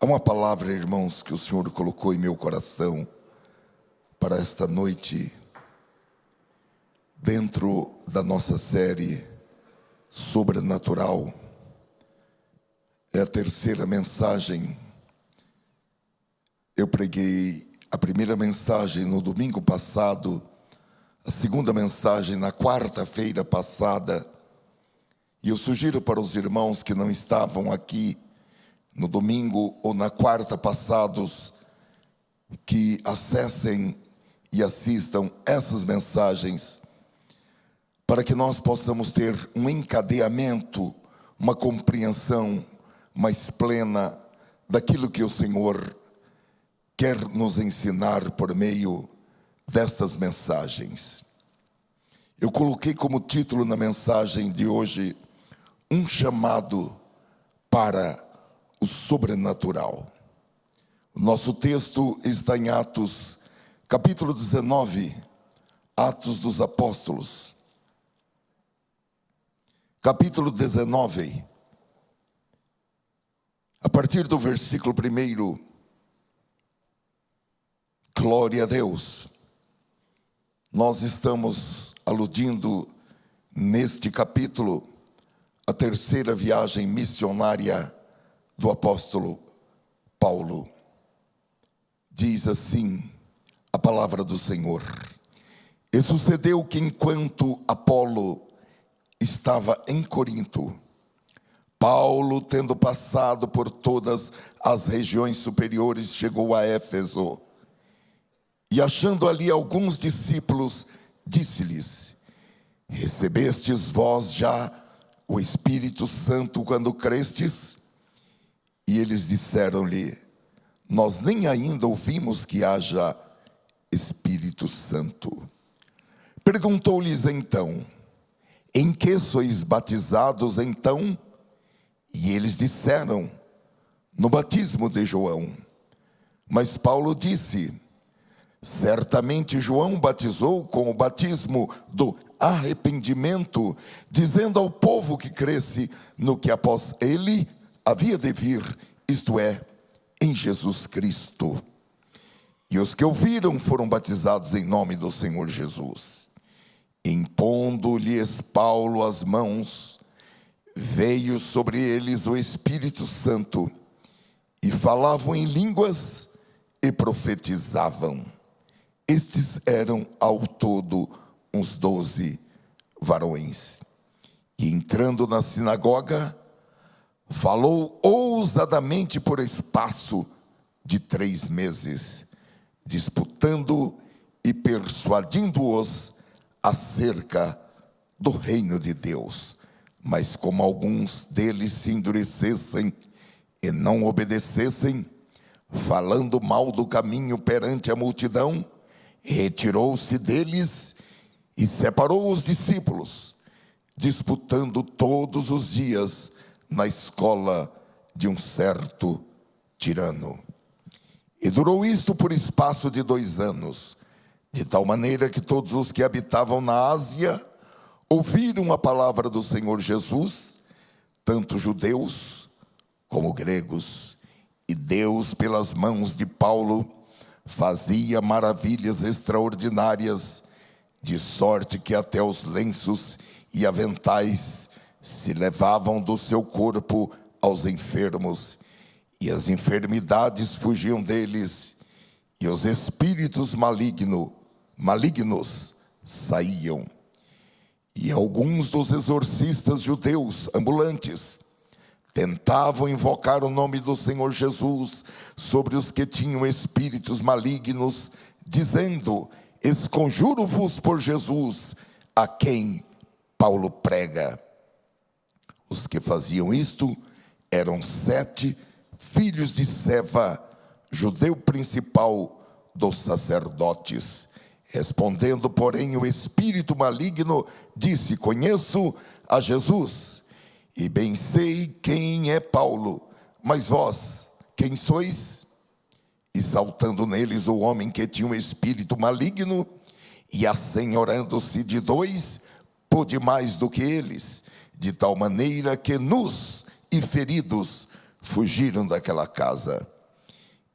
uma palavra, irmãos, que o Senhor colocou em meu coração para esta noite, dentro da nossa série Sobrenatural. É a terceira mensagem. Eu preguei a primeira mensagem no domingo passado, a segunda mensagem na quarta-feira passada, e eu sugiro para os irmãos que não estavam aqui no domingo ou na quarta passados, que acessem e assistam essas mensagens, para que nós possamos ter um encadeamento, uma compreensão mais plena daquilo que o Senhor quer nos ensinar por meio destas mensagens. Eu coloquei como título na mensagem de hoje, um chamado para o sobrenatural. O nosso texto está em Atos, capítulo 19, Atos dos Apóstolos. Capítulo 19, a partir do versículo 1, glória a Deus. Nós estamos aludindo neste capítulo a terceira viagem missionária do apóstolo Paulo. Diz assim a palavra do Senhor: E sucedeu que enquanto Apolo estava em Corinto, Paulo, tendo passado por todas as regiões superiores, chegou a Éfeso. E achando ali alguns discípulos, disse-lhes: Recebestes vós já o Espírito Santo quando crestes? E eles disseram-lhe: Nós nem ainda ouvimos que haja Espírito Santo. Perguntou-lhes então: Em que sois batizados então? E eles disseram: No batismo de João. Mas Paulo disse: Certamente João batizou com o batismo do arrependimento, dizendo ao povo que cresce no que após ele havia de vir, isto é, em Jesus Cristo. E os que ouviram foram batizados em nome do Senhor Jesus. Impondo-lhes Paulo as mãos, veio sobre eles o Espírito Santo, e falavam em línguas e profetizavam. Estes eram ao todo uns 12 varões. E entrando na sinagoga, falou ousadamente por espaço de 3 meses, disputando e persuadindo-os acerca do reino de Deus. Mas como alguns deles se endurecessem e não obedecessem, falando mal do caminho perante a multidão, retirou-se deles e separou os discípulos, disputando todos os dias na escola de um certo tirano. E durou isto por espaço de 2 anos, de tal maneira que todos os que habitavam na Ásia ouviram a palavra do Senhor Jesus, tanto judeus como gregos. E Deus, pelas mãos de Paulo, fazia maravilhas extraordinárias, de sorte que até os lenços e aventais se levavam do seu corpo aos enfermos, e as enfermidades fugiam deles, e os espíritos malignos saíam. E alguns dos exorcistas judeus ambulantes tentavam invocar o nome do Senhor Jesus sobre os que tinham espíritos malignos, dizendo: Esconjuro-vos por Jesus, a quem Paulo prega. Os que faziam isto eram 7 filhos de Seva, judeu principal dos sacerdotes. Respondendo, porém, o espírito maligno disse: Conheço a Jesus, e bem sei quem é Paulo, mas vós, quem sois? E saltando neles o homem que tinha um espírito maligno, e assenhorando-se de 2, pôde mais do que eles, de tal maneira que nus e feridos fugiram daquela casa.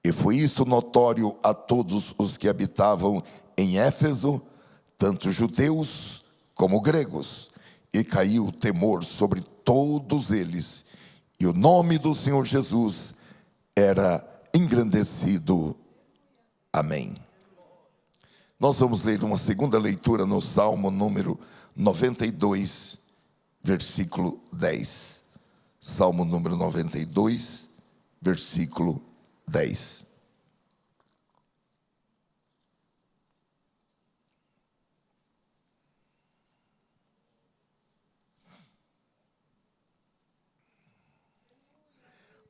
E foi isto notório a todos os que habitavam em Éfeso, tanto judeus como gregos, e caiu temor sobre todos eles, e o nome do Senhor Jesus era engrandecido. Amém. Nós vamos ler uma segunda leitura no Salmo número 92, versículo 10. Salmo número 92, versículo 10.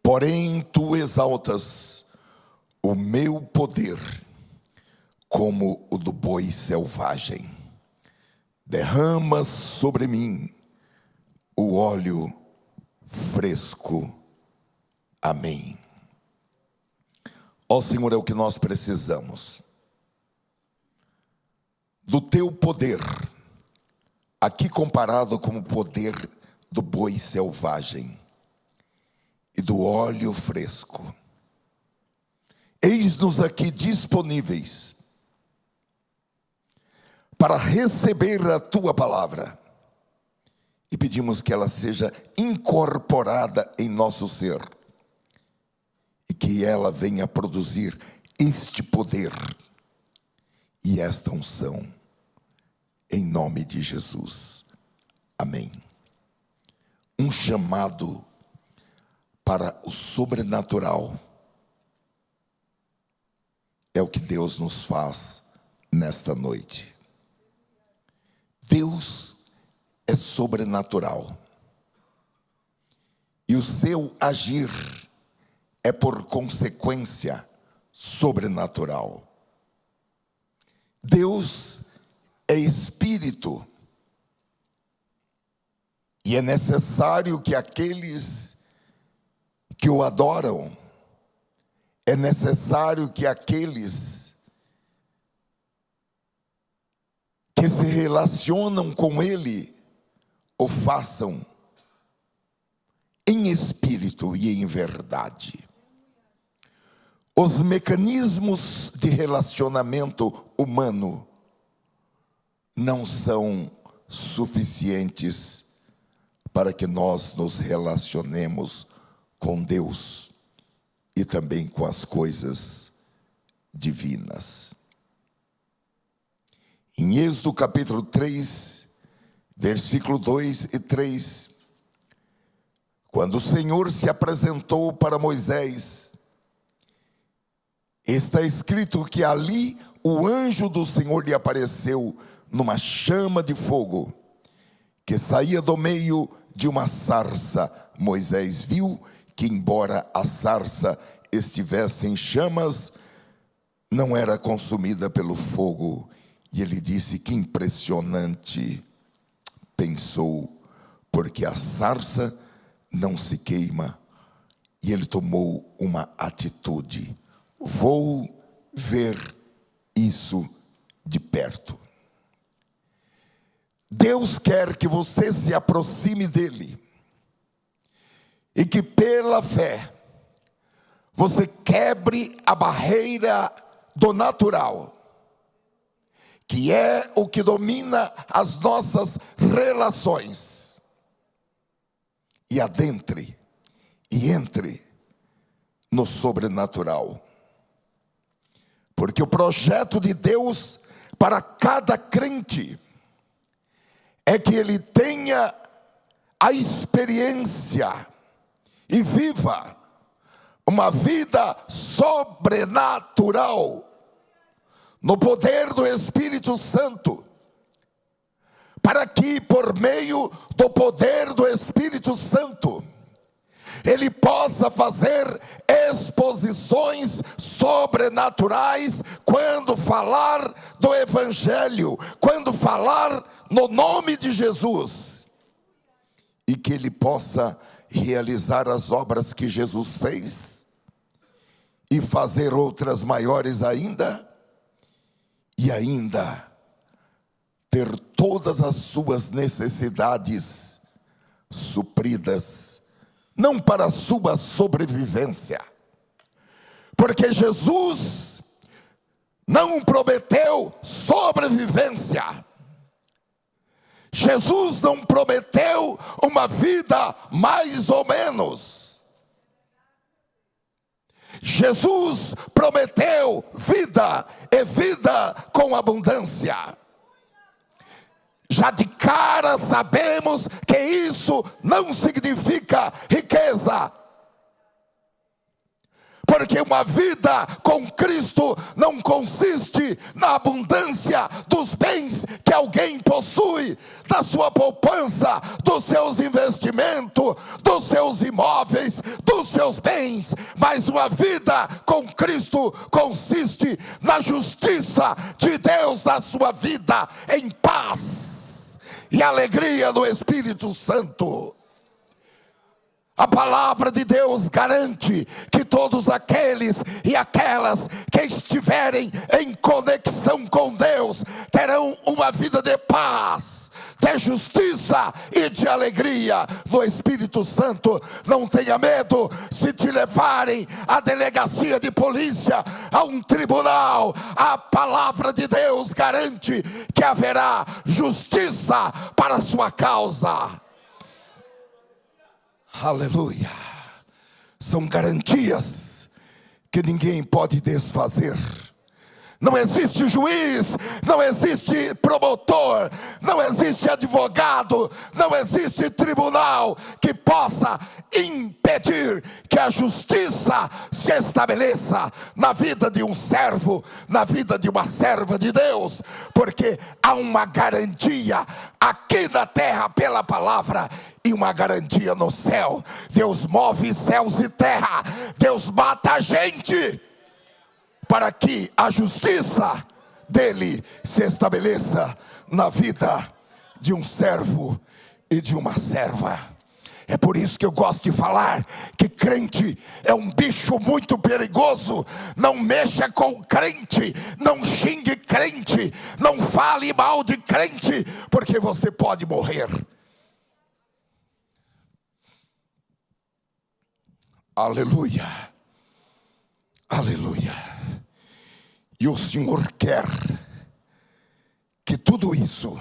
Porém, tu exaltas o meu poder como o do boi selvagem. Derramas sobre mim o óleo fresco. Amém. Ó Senhor, é o que nós precisamos. Do teu poder, aqui comparado com o poder do boi selvagem, e do óleo fresco. Eis-nos aqui disponíveis para receber a tua palavra, e pedimos que ela seja incorporada em nosso ser, e que ela venha produzir este poder e esta unção, em nome de Jesus. Amém. Um chamado para o sobrenatural é o que Deus nos faz nesta noite. Deus é sobrenatural, e o seu agir é por consequência sobrenatural. Deus é espírito, e é necessário que aqueles que o adoram, é necessário que aqueles que se relacionam com Ele o façam em espírito e em verdade. Os mecanismos de relacionamento humano não são suficientes para que nós nos relacionemos com Deus e também com as coisas divinas. Em Êxodo capítulo 3, versículo 2 e 3, quando o Senhor se apresentou para Moisés, está escrito que ali o anjo do Senhor lhe apareceu numa chama de fogo, que saía do meio de uma sarça. Moisés viu que, embora a sarça estivesse em chamas, não era consumida pelo fogo. E ele disse: que impressionante, pensou, porque a sarça não se queima. E ele tomou uma atitude: vou ver isso de perto. Deus quer que você se aproxime dele, e que pela fé você quebre a barreira do natural, que é o que domina as nossas relações, e adentre e entre no sobrenatural. Porque o projeto de Deus para cada crente é que ele tenha a experiência e viva uma vida sobrenatural no poder do Espírito Santo, para que por meio do poder do Espírito Santo ele possa fazer exposições sobrenaturais quando falar do Evangelho, quando falar no nome de Jesus, e que ele possa realizar as obras que Jesus fez e fazer outras maiores ainda, e ainda ter todas as suas necessidades supridas, não para a sua sobrevivência, Porque Jesus não prometeu sobrevivência. Jesus não prometeu uma vida mais ou menos. Jesus prometeu vida, e vida com abundância. Já de cara sabemos que isso não significa riqueza. Porque uma vida com Cristo não consiste na abundância dos bens que alguém possui, da sua poupança, dos seus investimentos, dos seus imóveis, dos seus bens. Mas uma vida com Cristo consiste na justiça de Deus na sua vida, em paz e alegria no Espírito Santo. A palavra de Deus garante que todos aqueles e aquelas que estiverem em conexão com Deus terão uma vida de paz, de justiça e de alegria no Espírito Santo. Não tenha medo se te levarem à delegacia de polícia, a um tribunal. A palavra de Deus garante que haverá justiça para a sua causa. Aleluia. São garantias que ninguém pode desfazer. Não existe juiz, não existe promotor, não existe advogado, não existe tribunal que possa impedir que a justiça se estabeleça na vida de um servo, na vida de uma serva de Deus. Porque há uma garantia aqui na terra pela palavra e uma garantia no céu. Deus move céus e terra, Deus mata a gente para que a justiça dele se estabeleça na vida de um servo e de uma serva. É por isso que eu gosto de falar que crente é um bicho muito perigoso. Não mexa com crente, não xingue crente, não fale mal de crente, porque você pode morrer. Aleluia, aleluia. E o Senhor quer que tudo isso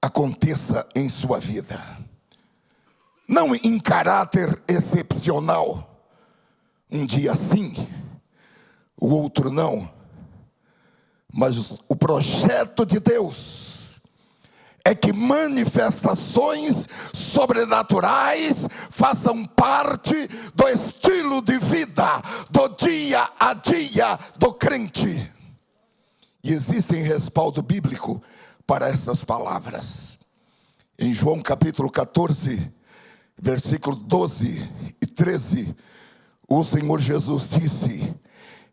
aconteça em sua vida. Não em caráter excepcional. Um dia sim, o outro não. Mas o projeto de Deus é que manifestações sobrenaturais façam parte do estilo de vida, do dia a dia do crente. E existe respaldo bíblico para essas palavras. Em João capítulo 14, versículos 12 e 13, o Senhor Jesus disse: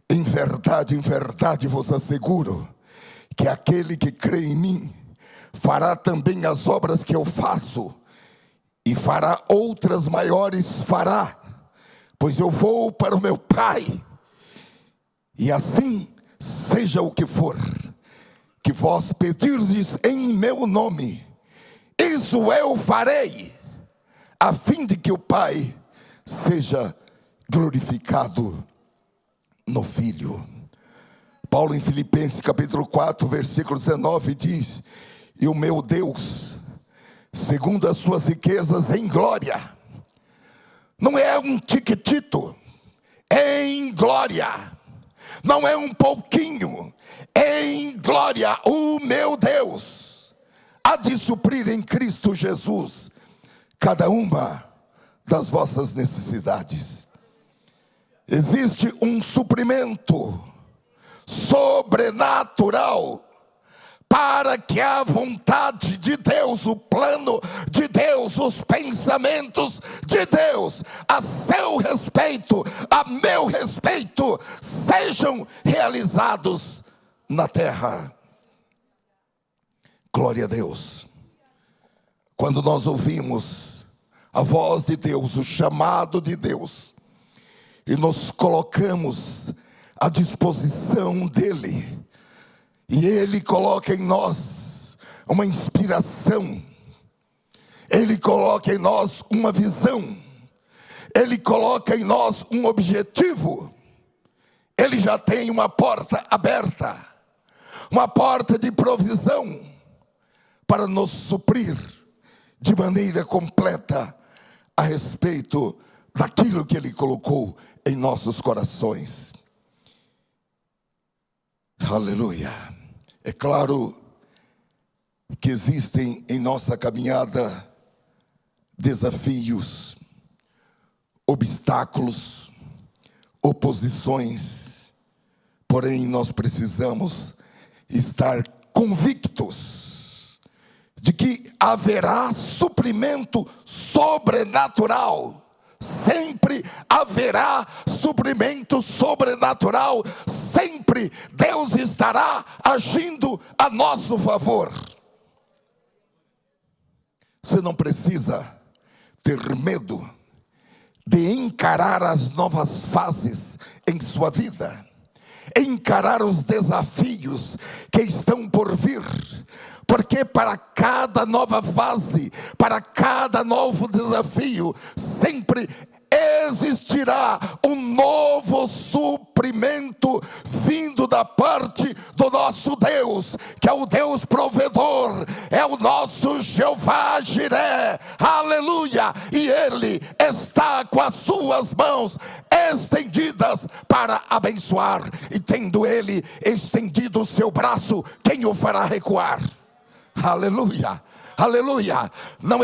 em verdade vos asseguro, que aquele que crê em mim, fará também as obras que eu faço, e fará outras maiores fará, pois eu vou para o meu Pai. E assim seja o que for que vós pedirdes em meu nome, isso eu farei, a fim de que o Pai seja glorificado no Filho. Paulo em Filipenses capítulo 4, versículo 19 diz: e o meu Deus, segundo as suas riquezas em glória, não é um tiquitito, é em glória, não é um pouquinho, é em glória. O meu Deus há de suprir em Cristo Jesus cada uma das vossas necessidades. Existe um suprimento sobrenatural para que a vontade de Deus, o plano de Deus, os pensamentos de Deus a seu respeito, a meu respeito, sejam realizados na terra. Glória a Deus. Quando nós ouvimos a voz de Deus, o chamado de Deus, e nos colocamos à disposição dEle, e Ele coloca em nós uma inspiração, Ele coloca em nós uma visão, Ele coloca em nós um objetivo. Ele já tem uma porta aberta, uma porta de provisão para nos suprir de maneira completa a respeito daquilo que Ele colocou em nossos corações. Aleluia. É claro que existem em nossa caminhada desafios, obstáculos, oposições, porém nós precisamos estar convictos de que haverá suprimento sobrenatural. Sempre haverá suprimento sobrenatural. Sempre Deus estará agindo a nosso favor. Você não precisa ter medo de encarar as novas fases em sua vida, encarar os desafios que estão por vir, porque para cada nova fase, para cada novo desafio, sempre existirá um novo suprimento vindo da parte do nosso Deus, que é o Deus provedor, é o nosso Jeová Jiré, aleluia, e Ele está com as suas mãos estendidas para abençoar, e tendo Ele estendido o seu braço, quem o fará recuar? Aleluia, aleluia. Não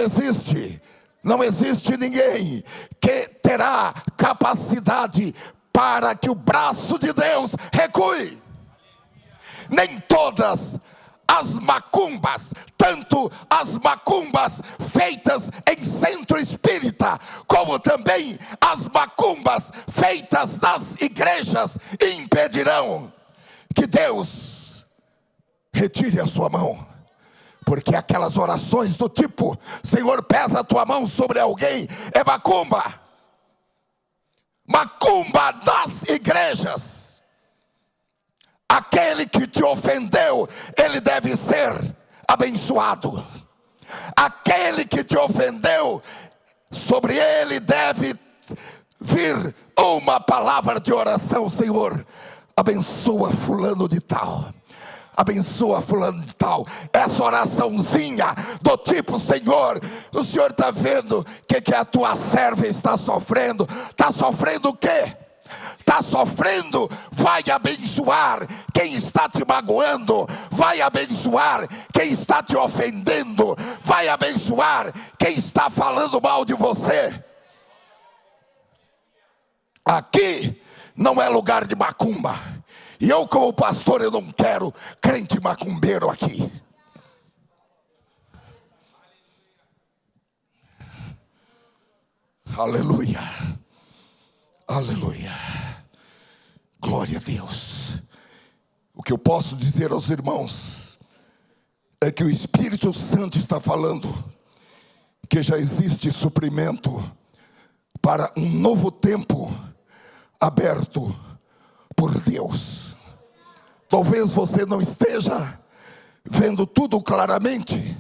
existe ninguém que terá capacidade para que o braço de Deus recue. Nem todas as macumbas, tanto as macumbas feitas em centro espírita, como também as macumbas feitas nas igrejas, impedirão que Deus retire a sua mão. Porque aquelas orações do tipo, Senhor, pesa a tua mão sobre alguém, é macumba. Macumba das igrejas. Aquele que te ofendeu, ele deve ser abençoado. Aquele que te ofendeu, sobre ele deve vir uma palavra de oração. Senhor, abençoa fulano de tal. Abençoa fulano de tal. Essa oraçãozinha do tipo, Senhor, o Senhor está vendo que a tua serva está sofrendo. Está sofrendo o quê? Está sofrendo, vai abençoar quem está te magoando, vai abençoar quem está te ofendendo, vai abençoar quem está falando mal de você. Aqui não é lugar de macumba. E eu, como pastor, eu não quero crente macumbeiro aqui. Aleluia. Aleluia. Glória a Deus. O que eu posso dizer aos irmãos é que o Espírito Santo está falando que já existe suprimento para um novo tempo aberto por Deus. Talvez você não esteja vendo tudo claramente.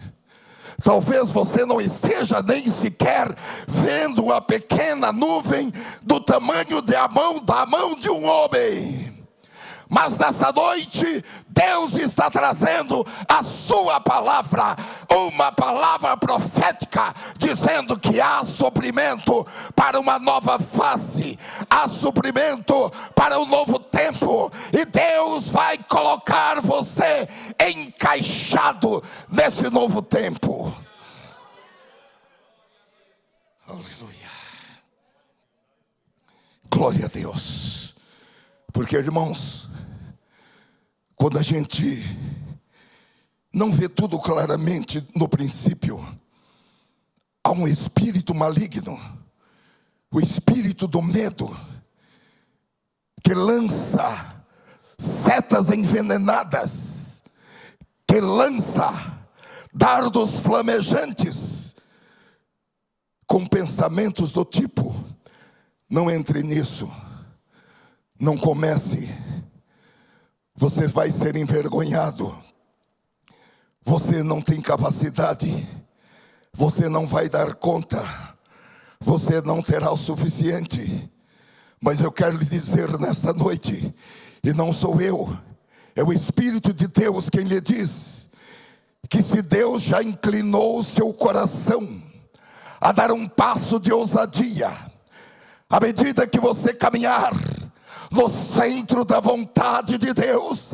Talvez você não esteja nem sequer vendo uma pequena nuvem do tamanho da mão de um homem. Mas nessa noite, Deus está trazendo a sua palavra, uma palavra profética, dizendo que há suprimento para uma nova fase, há suprimento para um novo tempo, e Deus vai colocar você encaixado nesse novo tempo. Aleluia. Glória a Deus. Porque, irmãos, quando a gente não vê tudo claramente no princípio, há um espírito maligno, o espírito do medo, que lança setas envenenadas, que lança dardos flamejantes, com pensamentos do tipo: não entre nisso, não comece, você vai ser envergonhado, você não tem capacidade, você não vai dar conta, você não terá o suficiente. Mas eu quero lhe dizer nesta noite, e não sou eu, é o Espírito de Deus quem lhe diz, que se Deus já inclinou o seu coração a dar um passo de ousadia, à medida que você caminhar no centro da vontade de Deus,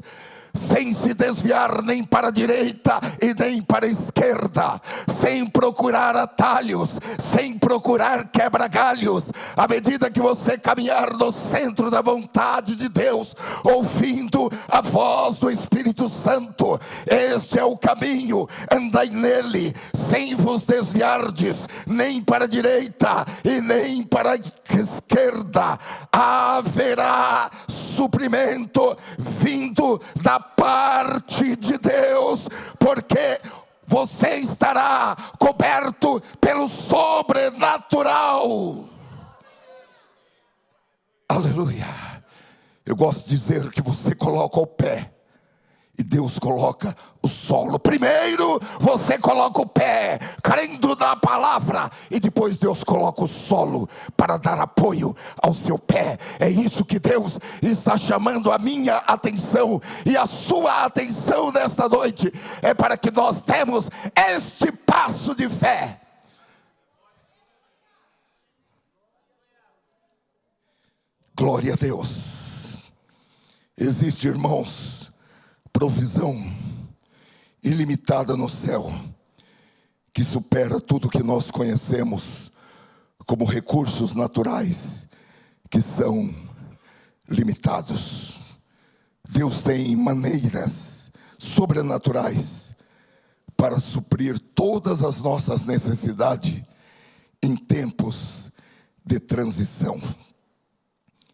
sem se desviar nem para a direita e nem para a esquerda, sem procurar atalhos, sem procurar quebra-galhos, à medida que você caminhar no centro da vontade de Deus, ouvindo a voz do Espírito Santo, este é o caminho, andai nele, sem vos desviardes, nem para a direita e nem para a esquerda, haverá suprimento vindo da parte de Deus, porque você estará coberto pelo sobrenatural. Aleluia. Eu gosto de dizer que você coloca o pé e Deus coloca o solo. Primeiro você coloca o pé, crendo na palavra, e depois Deus coloca o solo para dar apoio ao seu pé. É isso que Deus está chamando a minha atenção e a sua atenção nesta noite. É para que nós demos este passo de fé. Glória a Deus. Existe, irmãos, provisão ilimitada no céu, que supera tudo que nós conhecemos como recursos naturais, que são limitados. Deus tem maneiras sobrenaturais para suprir todas as nossas necessidades em tempos de transição.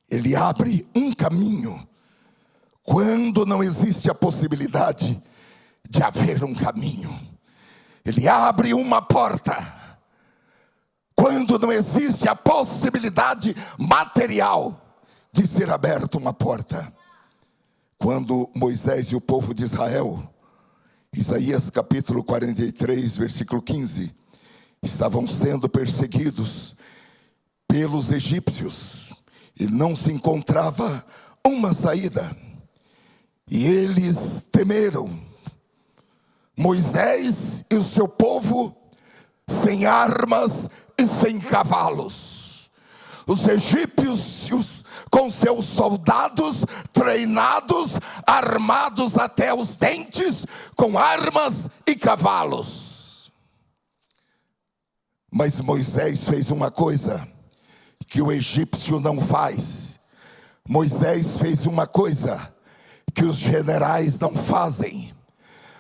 Ele abre um caminho quando não existe a possibilidade de haver um caminho. Ele abre uma porta quando não existe a possibilidade material de ser aberta uma porta. Quando Moisés e o povo de Israel, Isaías capítulo 43, versículo 15, estavam sendo perseguidos pelos egípcios e não se encontrava uma saída, e eles temeram. Moisés e o seu povo sem armas e sem cavalos. Os egípcios com seus soldados treinados, armados até os dentes, com armas e cavalos. Mas Moisés fez uma coisa que o egípcio não faz. Moisés fez uma coisa que os generais não fazem.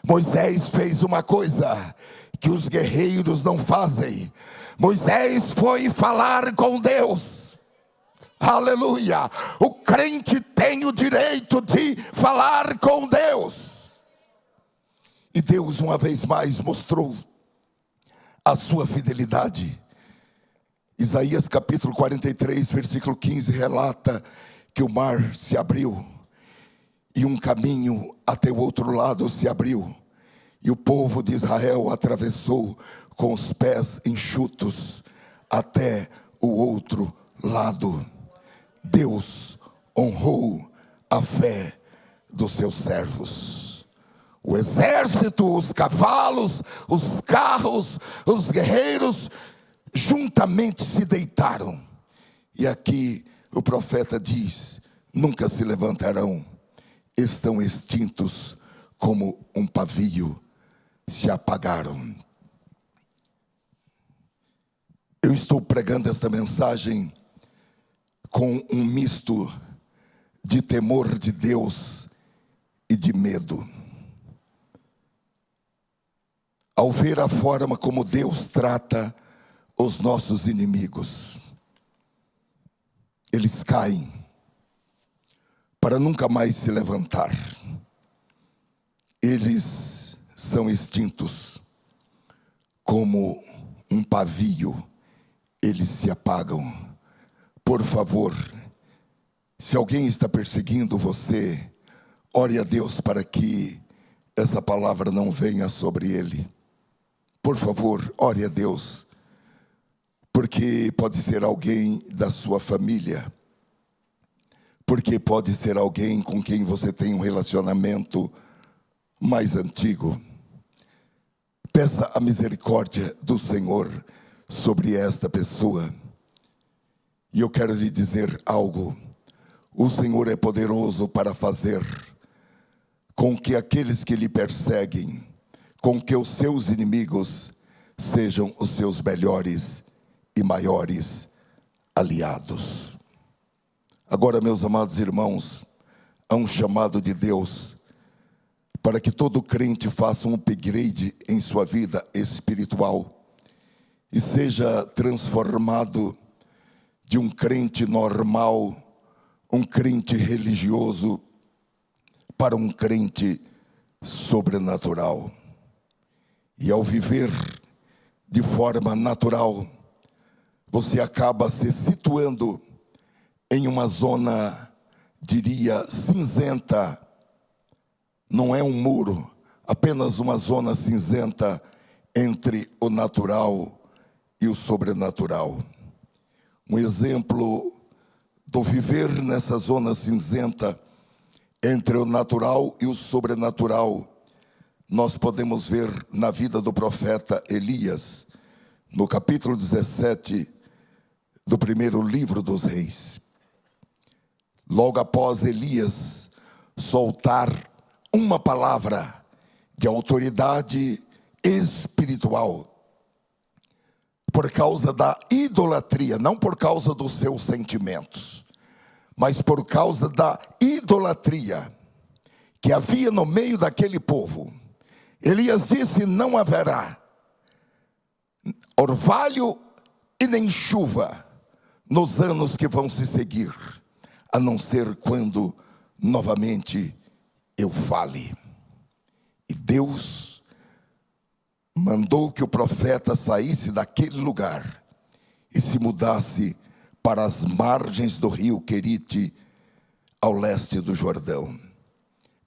Moisés fez uma coisa que os guerreiros não fazem. Moisés foi falar com Deus. Aleluia. O crente tem o direito de falar com Deus. E Deus uma vez mais mostrou a sua fidelidade. Isaías capítulo 43, versículo 15 relata que o mar se abriu e um caminho até o outro lado se abriu, e o povo de Israel atravessou com os pés enxutos até o outro lado. Deus honrou a fé dos seus servos. O exército, os cavalos, os carros, os guerreiros juntamente se deitaram. E aqui o profeta diz: nunca se levantarão, estão extintos como um pavio, se apagaram. Eu estou pregando esta mensagem com um misto de temor de Deus e de medo. Ao ver a forma como Deus trata os nossos inimigos, eles caem para nunca mais se levantar. Eles são extintos como um pavio, eles se apagam. Por favor, se alguém está perseguindo você, ore a Deus para que essa palavra não venha sobre ele. Por favor, ore a Deus porque pode ser alguém da sua família, porque pode ser alguém com quem você tem um relacionamento mais antigo. Peça a misericórdia do Senhor sobre esta pessoa. E eu quero lhe dizer algo: o Senhor é poderoso para fazer com que aqueles que lhe perseguem, com que os seus inimigos sejam os seus melhores e maiores aliados. Agora, meus amados irmãos, há um chamado de Deus para que todo crente faça um upgrade em sua vida espiritual e seja transformado de um crente normal, um crente religioso, para um crente sobrenatural. E ao viver de forma natural, você acaba se situando em uma zona, diria, cinzenta. Não é um muro, apenas uma zona cinzenta entre o natural e o sobrenatural. Um exemplo do viver nessa zona cinzenta entre o natural e o sobrenatural, nós podemos ver na vida do profeta Elias, no capítulo 17 do primeiro livro dos Reis. Logo após Elias soltar uma palavra de autoridade espiritual, por causa da idolatria, não por causa dos seus sentimentos, mas por causa da idolatria que havia no meio daquele povo, Elias disse: não haverá orvalho e nem chuva nos anos que vão se seguir, a não ser quando novamente eu fale. E Deus mandou que o profeta saísse daquele lugar e se mudasse para as margens do rio Querite, ao leste do Jordão.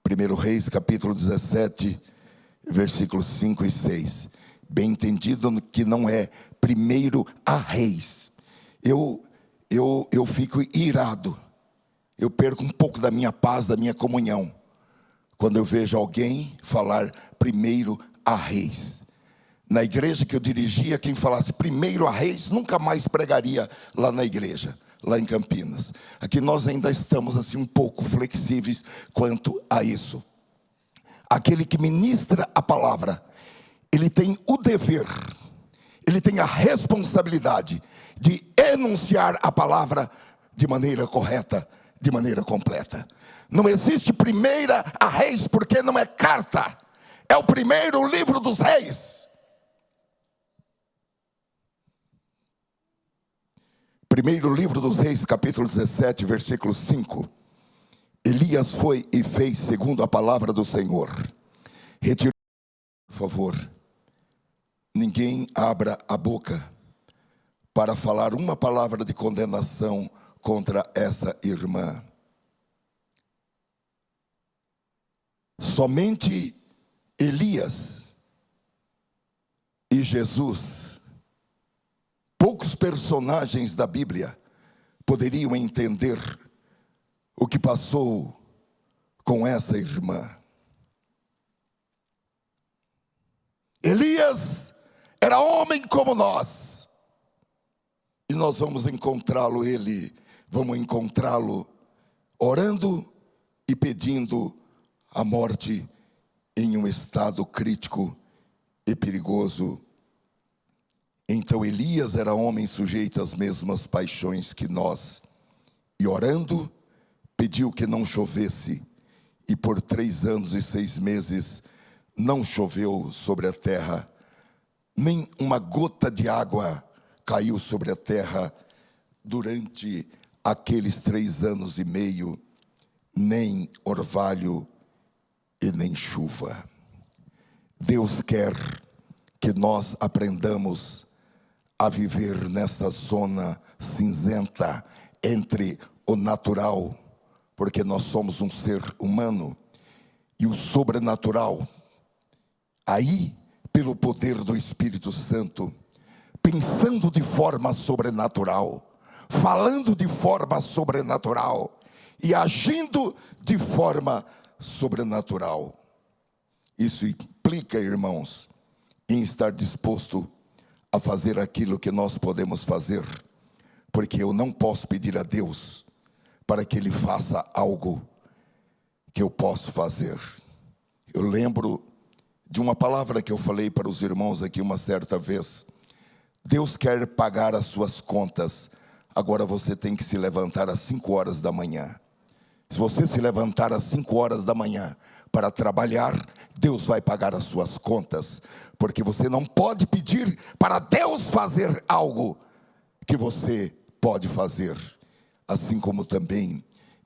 1 Reis capítulo 17, versículos 5 e 6. Bem entendido que não é 1 a Reis. Eu fico irado. Eu perco um pouco da minha paz, da minha comunhão, quando eu vejo alguém falar 1 a Reis. Na igreja que eu dirigia, quem falasse 1 a Reis nunca mais pregaria lá na igreja, lá em Campinas. Aqui nós ainda estamos assim um pouco flexíveis quanto a isso. Aquele que ministra a palavra, ele tem o dever, ele tem a responsabilidade de enunciar a palavra de maneira correta, de maneira completa. Não existe 1 a Reis porque não é carta, é o primeiro livro dos reis. 1 livro dos Reis, capítulo 17, versículo 5. Elias foi e fez segundo a palavra do Senhor. Retirou, por favor, ninguém abra a boca para falar uma palavra de condenação contra essa irmã. Somente Elias e Jesus, poucos personagens da Bíblia poderiam entender o que passou com essa irmã. Elias era homem como nós, e nós vamos encontrá-lo orando e pedindo a morte em um estado crítico e perigoso. Então Elias era homem sujeito às mesmas paixões que nós, e orando, pediu que não chovesse, e por 3 anos e 6 meses não choveu sobre a terra, nem uma gota de água caiu sobre a terra durante aqueles 3 anos e meio, nem orvalho e nem chuva. Deus quer que nós aprendamos a viver nessa zona cinzenta entre o natural, porque nós somos um ser humano, e o sobrenatural. Aí, pelo poder do Espírito Santo, pensando de forma sobrenatural, falando de forma sobrenatural e agindo de forma sobrenatural. Isso implica, irmãos, em estar disposto a fazer aquilo que nós podemos fazer, porque eu não posso pedir a Deus para que Ele faça algo que eu posso fazer. Eu lembro de uma palavra que eu falei para os irmãos aqui uma certa vez. Deus quer pagar as suas contas, agora você tem que se levantar às 5 horas da manhã. Se você se levantar às 5 horas da manhã para trabalhar, Deus vai pagar as suas contas, porque você não pode pedir para Deus fazer algo que você pode fazer. Assim como também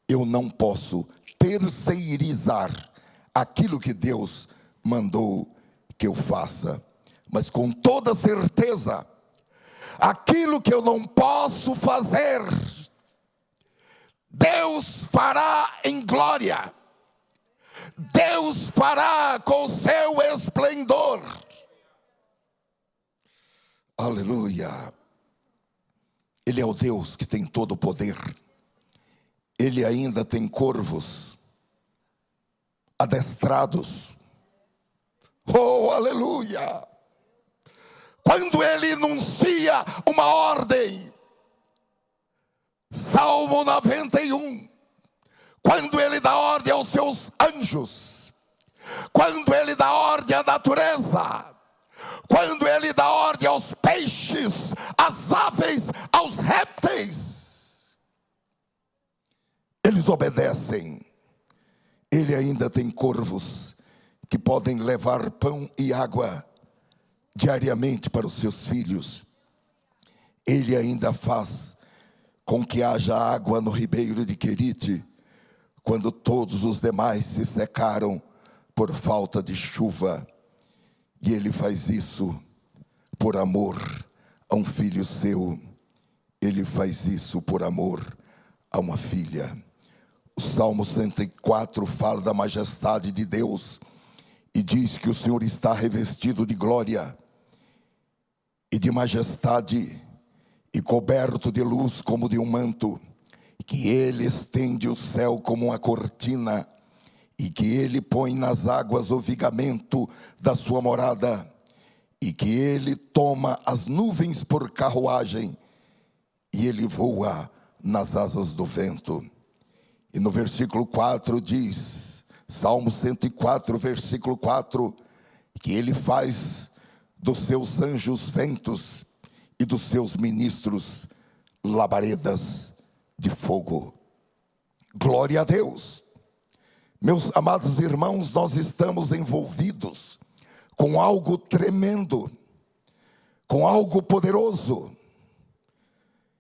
eu não posso terceirizar aquilo que Deus mandou que eu faça. Mas com toda certeza, aquilo que eu não posso fazer, Deus fará em glória. Deus fará com o seu esplendor. Aleluia. Ele é o Deus que tem todo o poder. Ele ainda tem corvos adestrados. Oh, aleluia. Quando ele enuncia uma ordem, Salmo 91, quando ele dá ordem aos seus anjos, quando ele dá ordem à natureza, quando ele dá ordem aos peixes, às aves, aos répteis, eles obedecem. Ele ainda tem corvos que podem levar pão e água diariamente para os seus filhos. Ele ainda faz com que haja água no ribeiro de Querite, quando todos os demais se secaram por falta de chuva. E ele faz isso por amor a um filho seu. Ele faz isso por amor a uma filha. O Salmo 104 fala da majestade de Deus e diz que o Senhor está revestido de glória e de majestade e coberto de luz como de um manto, que ele estende o céu como uma cortina e que ele põe nas águas o vigamento da sua morada e que ele toma as nuvens por carruagem e ele voa nas asas do vento. E no versículo 4 diz, Salmo 104, versículo 4, que ele faz dos seus anjos ventos e dos seus ministros labaredas de fogo. Glória a Deus. Meus amados irmãos, nós estamos envolvidos com algo tremendo, com algo poderoso.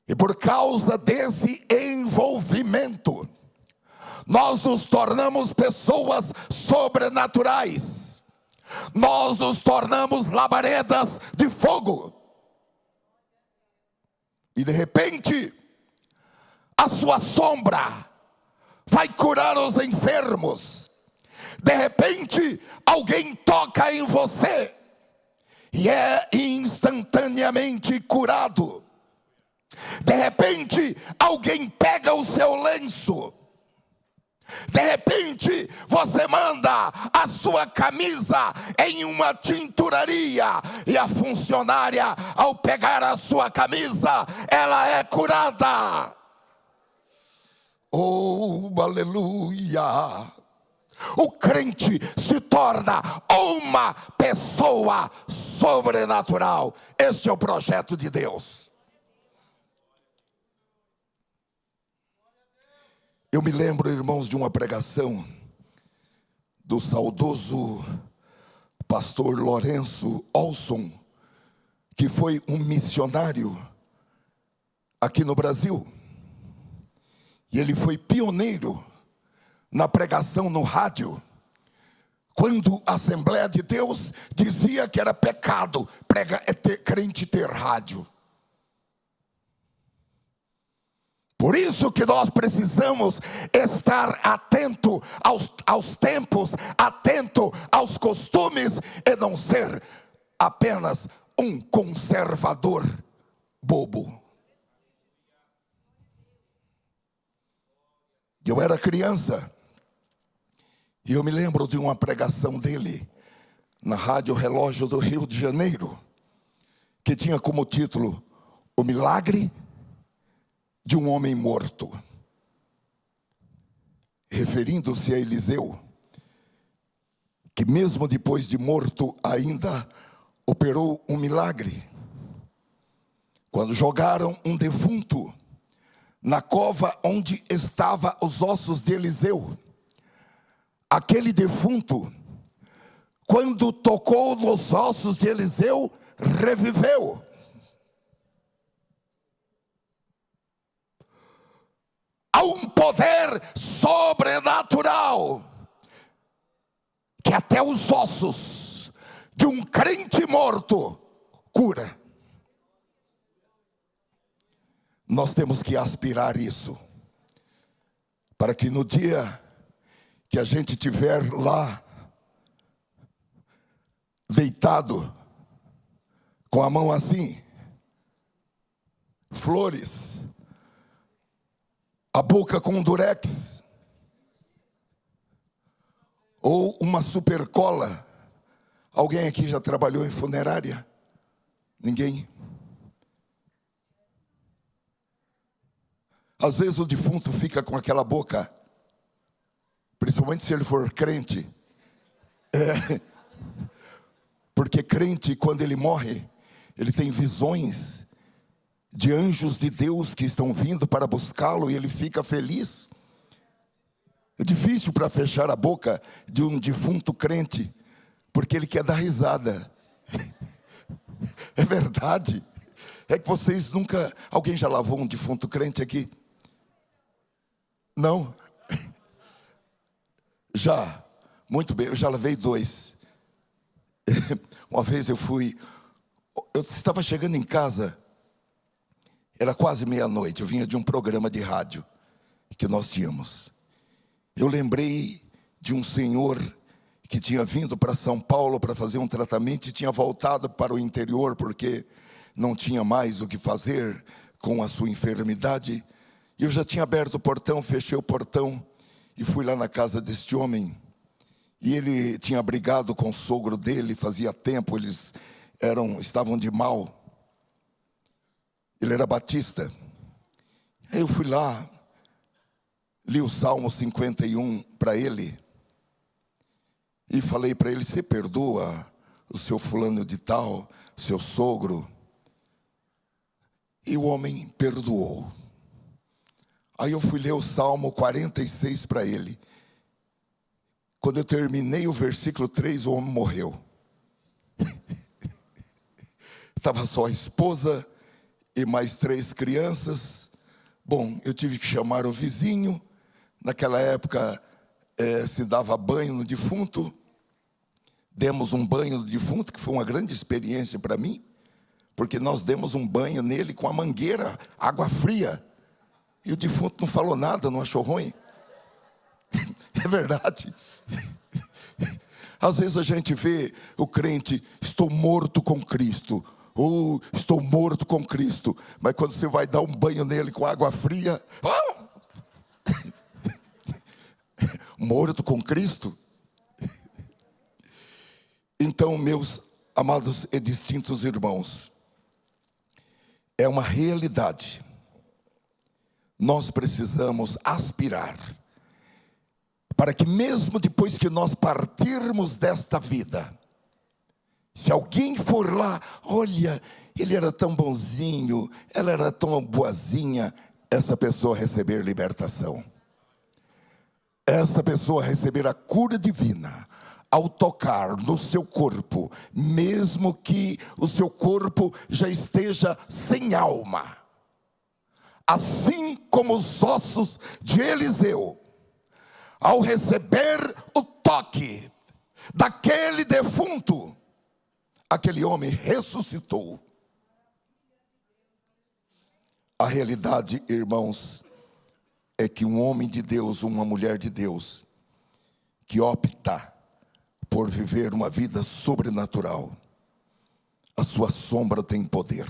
E por causa desse envolvimento, nós nos tornamos pessoas sobrenaturais. Nós nos tornamos labaredas de fogo. E de repente, a sua sombra vai curar os enfermos. De repente, alguém toca em você e é instantaneamente curado. De repente, alguém pega o seu lenço. De repente, você manda a sua camisa em uma tinturaria e a funcionária, ao pegar a sua camisa, ela é curada. Oh, aleluia! O crente se torna uma pessoa sobrenatural. Este é o projeto de Deus. Eu me lembro, irmãos, de uma pregação do saudoso pastor Lourenço Olson, que foi um missionário aqui no Brasil. E ele foi pioneiro na pregação no rádio, quando a Assembleia de Deus dizia que era pecado crente ter rádio. Por isso que nós precisamos estar atento aos tempos, atento aos costumes, e não ser apenas um conservador bobo. Eu era criança e eu me lembro de uma pregação dele na Rádio Relógio do Rio de Janeiro, que tinha como título O Milagre de um Homem Morto, referindo-se a Eliseu, que mesmo depois de morto ainda operou um milagre. Quando jogaram um defunto na cova onde estavam os ossos de Eliseu, aquele defunto, quando tocou nos ossos de Eliseu, reviveu. Há um poder sobrenatural que até os ossos de um crente morto cura. Nós temos que aspirar isso, para que no dia que a gente estiver lá, deitado, com a mão assim, flores, a boca com um durex, ou uma super cola. Alguém aqui já trabalhou em funerária? Ninguém? Às vezes o defunto fica com aquela boca, principalmente se ele for crente. Porque crente, quando ele morre, ele tem visões de anjos de Deus que estão vindo para buscá-lo e ele fica feliz. É difícil para fechar a boca de um defunto crente, porque ele quer dar risada. É verdade. É que vocês nunca... Alguém já lavou um defunto crente aqui? Não? Já. Muito bem, eu já lavei 2. Uma vez eu estava chegando em casa, era quase meia-noite, eu vinha de um programa de rádio que nós tínhamos. Eu lembrei de um senhor que tinha vindo para São Paulo para fazer um tratamento e tinha voltado para o interior porque não tinha mais o que fazer com a sua enfermidade. E eu já tinha aberto o portão, fechei o portão e fui lá na casa deste homem. E ele tinha brigado com o sogro dele, fazia tempo, eles estavam de mal. Ele era batista. Aí eu fui lá, li o Salmo 51 para ele. E falei para ele, você perdoa o seu fulano de tal, seu sogro? E o homem perdoou. Aí eu fui ler o Salmo 46 para ele. Quando eu terminei o versículo 3, o homem morreu. Estava só a esposa e mais 3 crianças. Bom, eu tive que chamar o vizinho. Naquela época se dava banho no defunto. Demos um banho no defunto, que foi uma grande experiência para mim. Porque nós demos um banho nele com a mangueira, água fria. E o defunto não falou nada, não achou ruim. É verdade. Às vezes a gente vê o crente, estou morto com Cristo. Ou estou morto com Cristo. Mas quando você vai dar um banho nele com água fria, morto com Cristo. Então, meus amados e distintos irmãos, é uma realidade. Nós precisamos aspirar para que mesmo depois que nós partirmos desta vida, se alguém for lá, olha, ele era tão bonzinho, ela era tão boazinha, essa pessoa receber libertação. Essa pessoa receber a cura divina ao tocar no seu corpo, mesmo que o seu corpo já esteja sem alma. Assim como os ossos de Eliseu, ao receber o toque daquele defunto, aquele homem ressuscitou. A realidade, irmãos, é que um homem de Deus, uma mulher de Deus, que opta por viver uma vida sobrenatural, A sua sombra tem poder.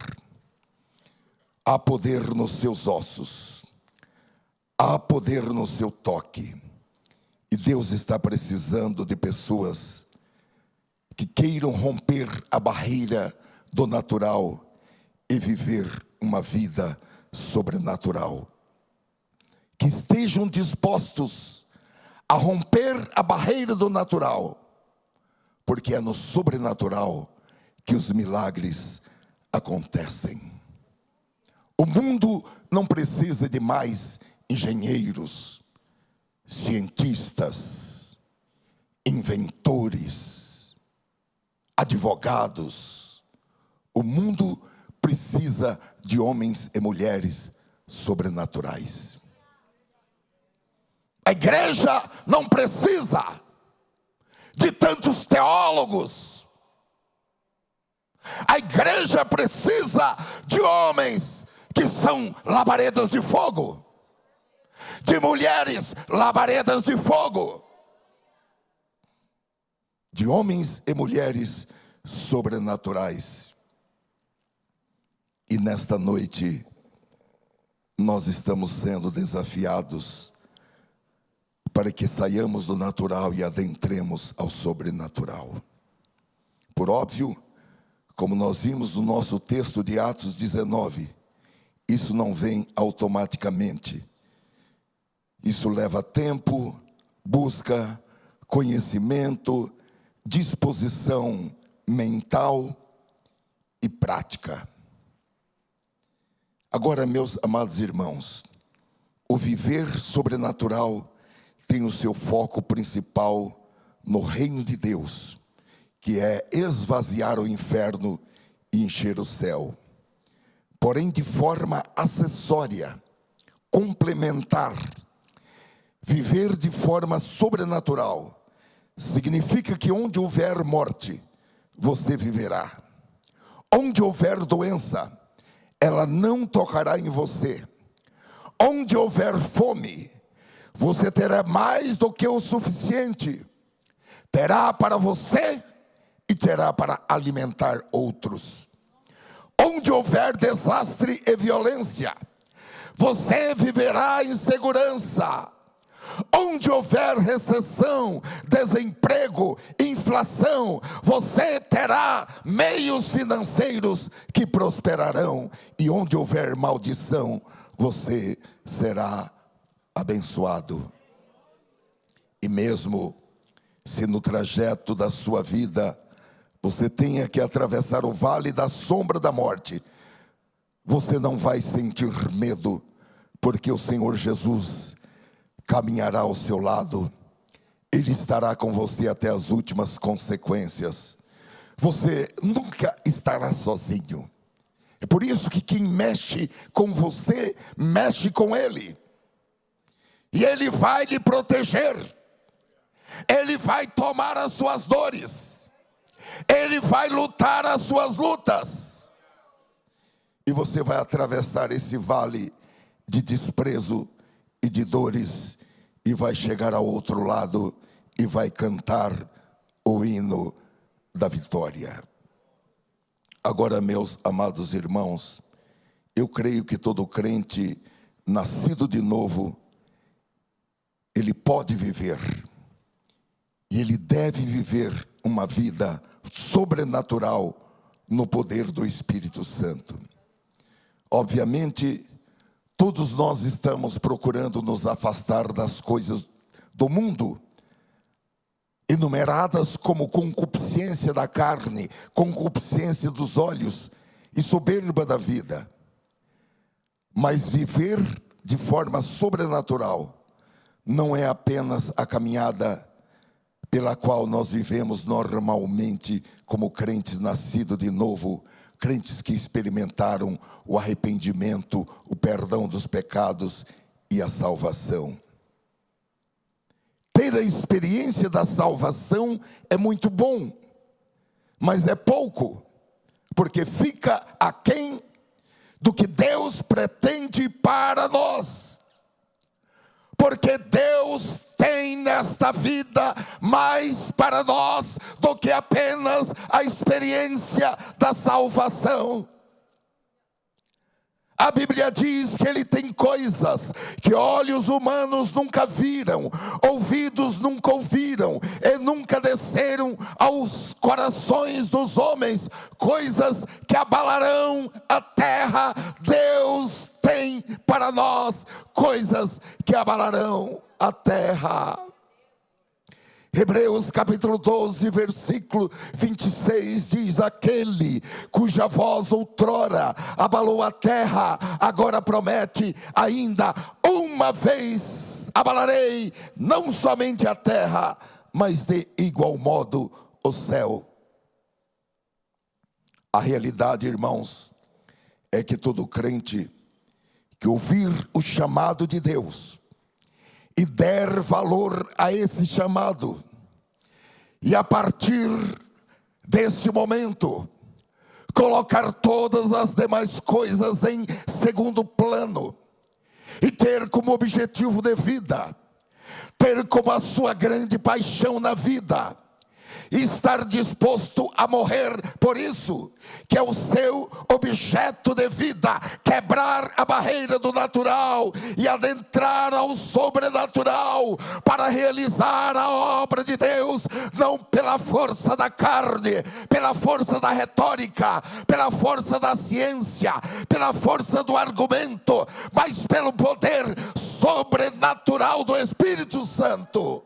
Há poder nos seus ossos. Há poder no seu toque. E Deus está precisando de pessoas que queiram romper a barreira do natural e viver uma vida sobrenatural. Que estejam dispostos a romper a barreira do natural, porque é no sobrenatural que os milagres acontecem. O mundo não precisa de mais engenheiros, cientistas, inventores, advogados. O mundo precisa de homens e mulheres sobrenaturais. A igreja não precisa de tantos teólogos. A igreja precisa de homens que são labaredas de fogo, de mulheres labaredas de fogo, de homens e mulheres sobrenaturais. E nesta noite nós estamos sendo desafiados para que saiamos do natural e adentremos ao sobrenatural. Por óbvio, como nós vimos no nosso texto de Atos 19, isso não vem automaticamente. Isso leva tempo, busca, conhecimento, disposição mental e prática. Agora, meus amados irmãos, o viver sobrenatural tem o seu foco principal no reino de Deus, que é esvaziar o inferno e encher o céu. Porém, de forma acessória, complementar, viver de forma sobrenatural significa que onde houver morte, você viverá. Onde houver doença, ela não tocará em você. Onde houver fome, você terá mais do que o suficiente. Terá para você e terá para alimentar outros. Onde houver desastre e violência, você viverá em segurança. Onde houver recessão, desemprego, inflação, você terá meios financeiros que prosperarão. E onde houver maldição, você será abençoado. E mesmo se no trajeto da sua vida você tenha que atravessar o vale da sombra da morte, você não vai sentir medo, porque o Senhor Jesus caminhará ao seu lado. Ele estará com você até as últimas consequências. Você nunca estará sozinho. É por isso que quem mexe com você, mexe com Ele. E Ele vai lhe proteger. Ele vai tomar as suas dores. Ele vai lutar as suas lutas. E você vai atravessar esse vale de desprezo e de dores, e vai chegar ao outro lado e vai cantar o hino da vitória. Agora, meus amados irmãos, eu creio que todo crente nascido de novo, ele pode viver, e ele deve viver uma vida sobrenatural no poder do Espírito Santo. Obviamente, todos nós estamos procurando nos afastar das coisas do mundo, enumeradas como concupiscência da carne, concupiscência dos olhos e soberba da vida. Mas viver de forma sobrenatural não é apenas a caminhada pela qual nós vivemos normalmente como crentes nascidos de novo, crentes que experimentaram o arrependimento, o perdão dos pecados e a salvação. Ter a experiência da salvação é muito bom, mas é pouco, porque fica aquém do que Deus pretende para nós. Porque Deus tem nesta vida mais para nós do que apenas a experiência da salvação. A Bíblia diz que Ele tem coisas que olhos humanos nunca viram, ouvidos nunca ouviram e nunca desceram aos corações dos homens, coisas que abalarão a terra. Deus tem para nós coisas que abalarão a terra. Hebreus capítulo 12, versículo 26 diz: aquele cuja voz outrora abalou a terra, agora promete ainda: uma vez abalarei não somente a terra, mas de igual modo o céu. A realidade, irmãos, é que todo crente que ouvir o chamado de Deus e der valor a esse chamado, e a partir desse momento colocar todas as demais coisas em segundo plano, e ter como objetivo de vida, ter como a sua grande paixão na vida, e estar disposto a morrer por isso, que é o seu objeto de vida, quebrar a barreira do natural e adentrar ao sobrenatural, para realizar a obra de Deus, não pela força da carne, pela força da retórica, pela força da ciência, pela força do argumento, mas pelo poder sobrenatural do Espírito Santo.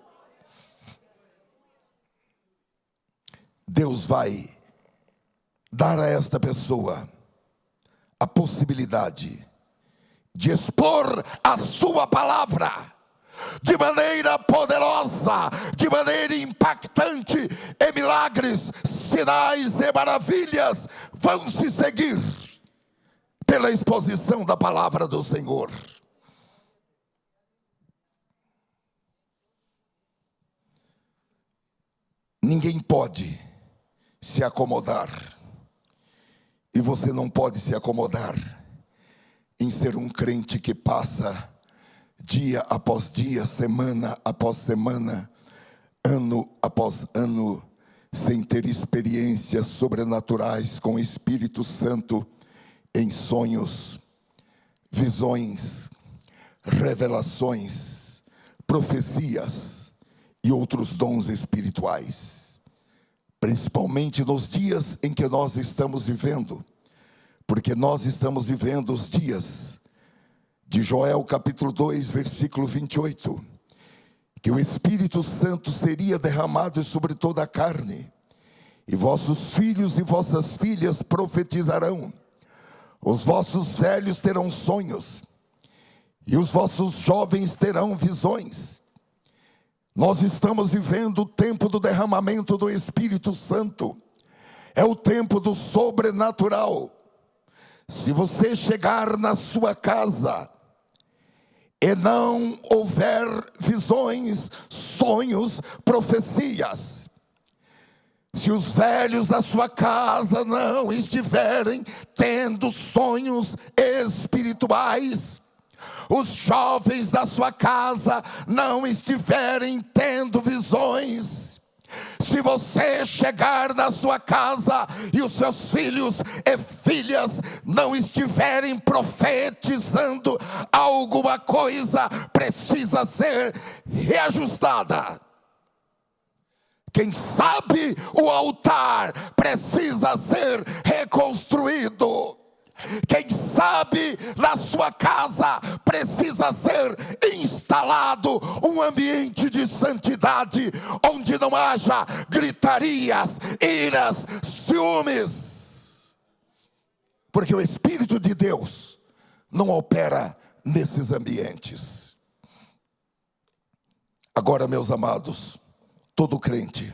Deus vai dar a esta pessoa a possibilidade de expor a sua palavra de maneira poderosa, de maneira impactante, e milagres, sinais e maravilhas vão se seguir pela exposição da palavra do Senhor. Ninguém pode se acomodar, e você não pode se acomodar em ser um crente que passa dia após dia, semana após semana, ano após ano, sem ter experiências sobrenaturais com o Espírito Santo em sonhos, visões, revelações, profecias e outros dons espirituais. Principalmente nos dias em que nós estamos vivendo, porque nós estamos vivendo os dias de Joel capítulo 2, versículo 28, que o Espírito Santo seria derramado sobre toda a carne, e vossos filhos e vossas filhas profetizarão, os vossos velhos terão sonhos, e os vossos jovens terão visões. Nós estamos vivendo o tempo do derramamento do Espírito Santo. É o tempo do sobrenatural. Se você chegar na sua casa e não houver visões, sonhos, profecias, se os velhos da sua casa não estiverem tendo sonhos espirituais, os jovens da sua casa não estiverem tendo visões, se você chegar na sua casa e os seus filhos e filhas não estiverem profetizando, alguma coisa precisa ser reajustada. Quem sabe o altar precisa ser reconstruído. Quem sabe na sua casa precisa ser instalado um ambiente de santidade, onde não haja gritarias, iras, ciúmes, porque o Espírito de Deus não opera nesses ambientes. Agora, meus amados, todo crente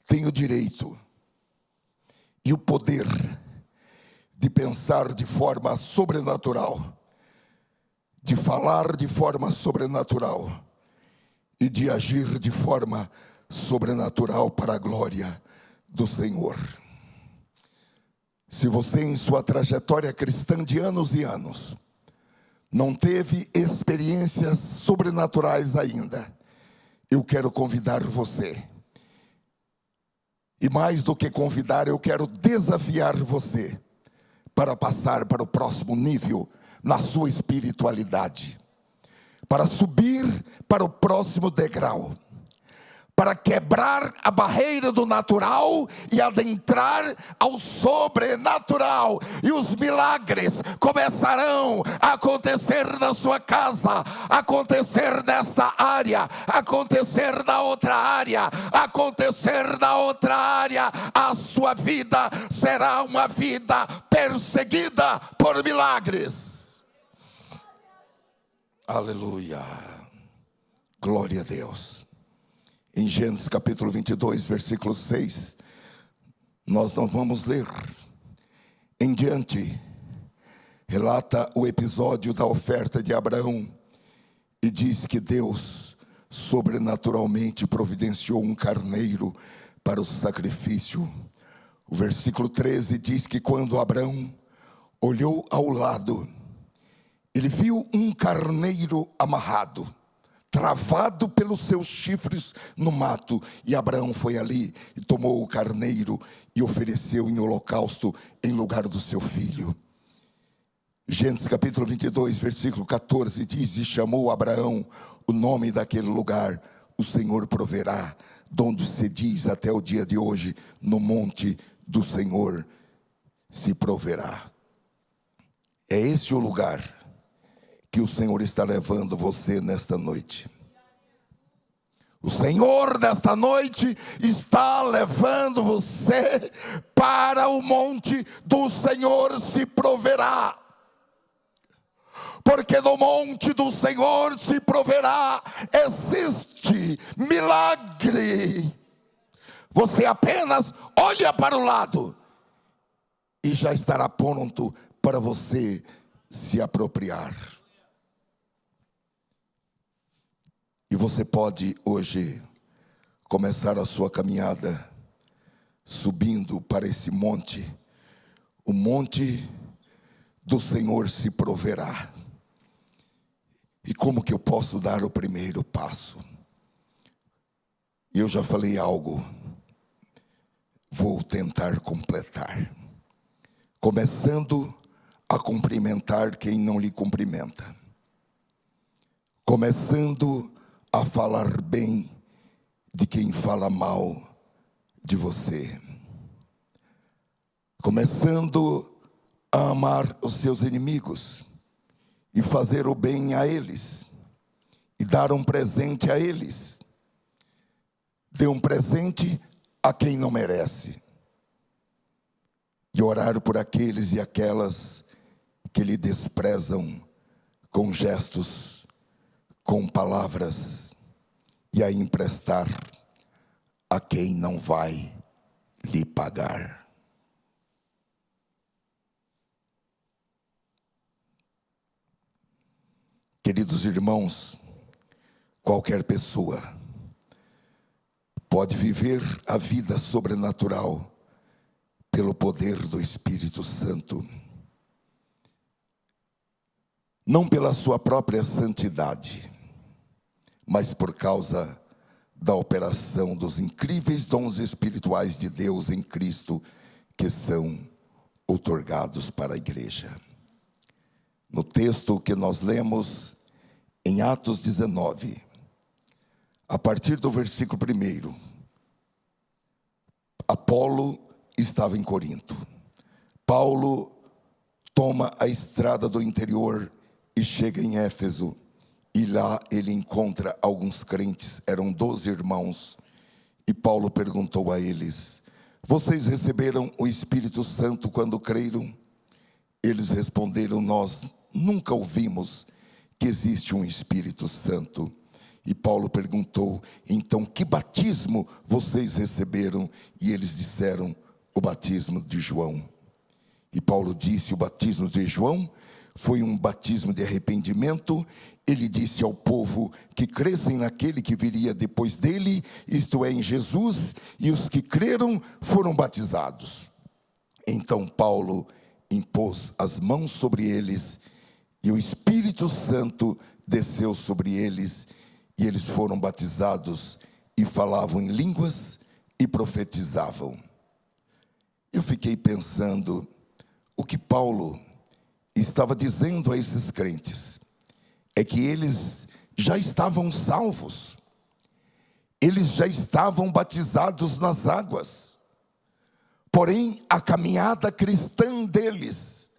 tem o direito e o poder de pensar de forma sobrenatural, de falar de forma sobrenatural e de agir de forma sobrenatural para a glória do Senhor. Se você, em sua trajetória cristã de anos e anos, não teve experiências sobrenaturais ainda, eu quero convidar você. E mais do que convidar, eu quero desafiar você para passar para o próximo nível na sua espiritualidade, para subir para o próximo degrau, para quebrar a barreira do natural e adentrar ao sobrenatural. E os milagres começarão a acontecer na sua casa, acontecer nesta área, acontecer na outra área, acontecer na outra área. A sua vida será uma vida perseguida por milagres. Aleluia. Glória a Deus. Em Gênesis capítulo 22, versículo 6, nós não vamos ler. Em diante, relata o episódio da oferta de Abraão e diz que Deus sobrenaturalmente providenciou um carneiro para o sacrifício. O versículo 13 diz que quando Abraão olhou ao lado, ele viu um carneiro amarrado, travado pelos seus chifres no mato. E Abraão foi ali e tomou o carneiro e ofereceu em holocausto em lugar do seu filho. Gênesis capítulo 22, versículo 14 diz: e chamou Abraão o nome daquele lugar, o Senhor proverá, donde se diz até o dia de hoje, no monte do Senhor se proverá. É esse o lugar que o Senhor está levando você nesta noite. O Senhor nesta noite está levando você para o monte do Senhor se proverá. Porque no monte do Senhor se proverá existe milagre. Você apenas olha para o lado e já estará pronto para você se apropriar. E você pode hoje começar a sua caminhada subindo para esse monte. O monte do Senhor se proverá. E como que eu posso dar o primeiro passo? Eu já falei algo, vou tentar completar. Começando a cumprimentar quem não lhe cumprimenta. Começando a falar bem de quem fala mal de você. Começando a amar os seus inimigos e fazer o bem a eles e dar um presente a eles. Dê um presente a quem não merece e orar por aqueles e aquelas que lhe desprezam com gestos, com palavras, e a emprestar a quem não vai lhe pagar. Queridos irmãos, qualquer pessoa pode viver a vida sobrenatural pelo poder do Espírito Santo, não pela sua própria santidade, mas por causa da operação dos incríveis dons espirituais de Deus em Cristo, que são outorgados para a igreja. No texto que nós lemos em Atos 19, a partir do versículo 1, Apolo estava em Corinto. Paulo toma a estrada do interior e chega em Éfeso. E lá ele encontra alguns crentes, eram 12 irmãos. E Paulo perguntou a eles: vocês receberam o Espírito Santo quando creram? Eles responderam: nós nunca ouvimos que existe um Espírito Santo. E Paulo perguntou: então que batismo vocês receberam? E eles disseram: o batismo de João. E Paulo disse: o batismo de João foi um batismo de arrependimento. Ele disse ao povo que crescem naquele que viria depois dele, isto é, em Jesus, e os que creram foram batizados. Então Paulo impôs as mãos sobre eles E o Espírito Santo desceu sobre eles, e eles foram batizados, e falavam em línguas, e profetizavam. Eu fiquei pensando, o que Paulo estava dizendo a esses crentes, é que eles já estavam salvos, eles já estavam batizados nas águas, porém a caminhada cristã deles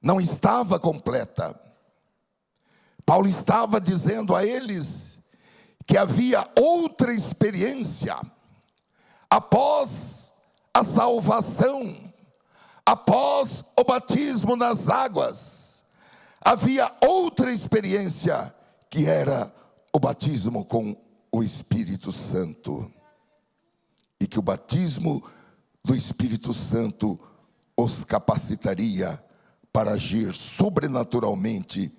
não estava completa. Paulo estava dizendo a eles que havia outra experiência após a salvação, após o batismo nas águas. Havia outra experiência, que era o batismo com o Espírito Santo. E que o batismo do Espírito Santo os capacitaria para agir sobrenaturalmente,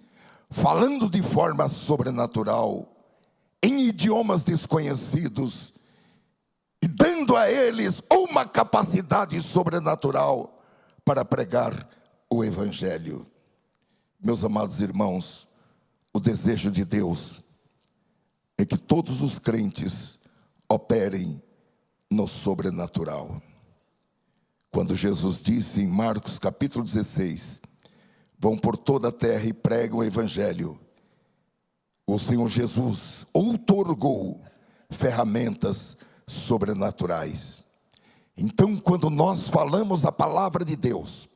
falando de forma sobrenatural, em idiomas desconhecidos, e dando a eles uma capacidade sobrenatural para pregar o Evangelho. Meus amados irmãos, o desejo de Deus é que todos os crentes operem no sobrenatural. Quando Jesus disse em Marcos capítulo 16, vão por toda a terra e pregam o Evangelho, o Senhor Jesus outorgou ferramentas sobrenaturais. Então, quando nós falamos a palavra de Deus,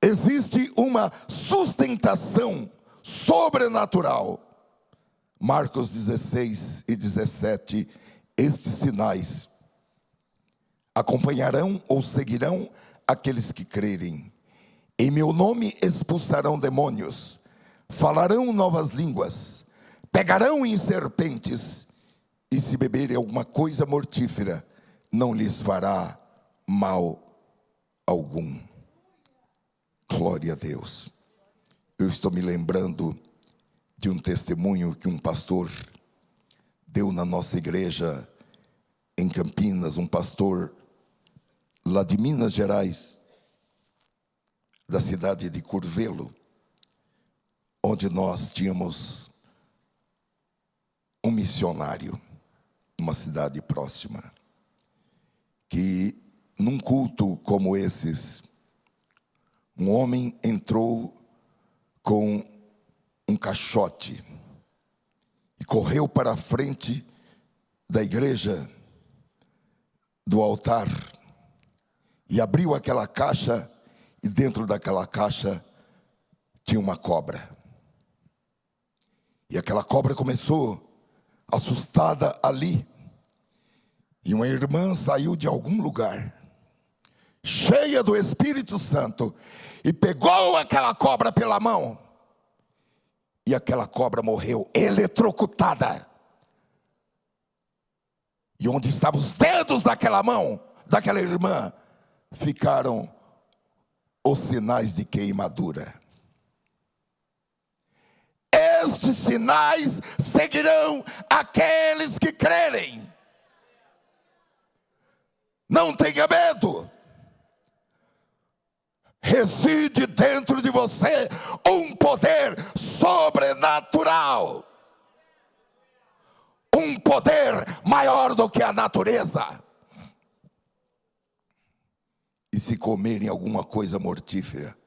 existe uma sustentação sobrenatural. Marcos 16 e 17, estes sinais acompanharão ou seguirão aqueles que crerem. Em meu nome expulsarão demônios, falarão novas línguas, pegarão em serpentes, e se beberem alguma coisa mortífera, não lhes fará mal algum. Glória a Deus. Eu estou me lembrando de um testemunho que um pastor deu na nossa igreja em Campinas, um pastor lá de Minas Gerais, da cidade de Curvelo, onde nós tínhamos um missionário, uma cidade próxima, que num culto como esses, um homem entrou com um caixote e correu para a frente da igreja, do altar, e abriu aquela caixa, e dentro daquela caixa tinha uma cobra. E aquela cobra começou, assustada ali, e uma irmã saiu de algum lugar, cheia do Espírito Santo, e pegou aquela cobra pela mão, e aquela cobra morreu eletrocutada. E onde estavam os dedos daquela mão, daquela irmã, ficaram os sinais de queimadura. Estes sinais seguirão aqueles que crerem. Não tenha medo. Reside dentro de você um poder sobrenatural. Um poder maior do que a natureza. E se comerem alguma coisa mortífera,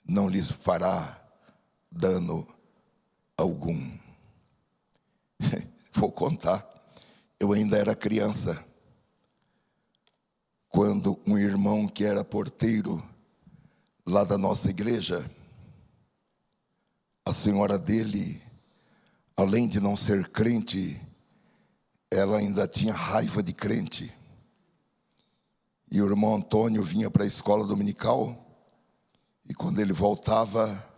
não lhes fará dano algum. Vou contar. Eu ainda era criança, quando um irmão que era porteiro lá da nossa igreja, a senhora dele, além de não ser crente, ela ainda tinha raiva de crente. E o irmão Antônio vinha para a escola dominical, e quando ele voltava,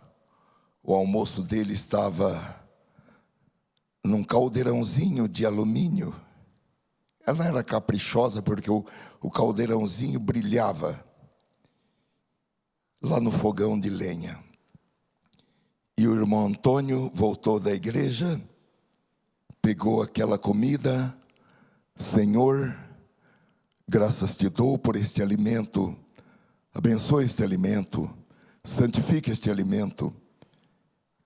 o almoço dele estava num caldeirãozinho de alumínio. Ela era caprichosa porque o caldeirãozinho brilhava lá no fogão de lenha. E o irmão Antônio voltou da igreja, pegou aquela comida. Senhor, graças te dou por este alimento. Abençoe este alimento. Santifique este alimento.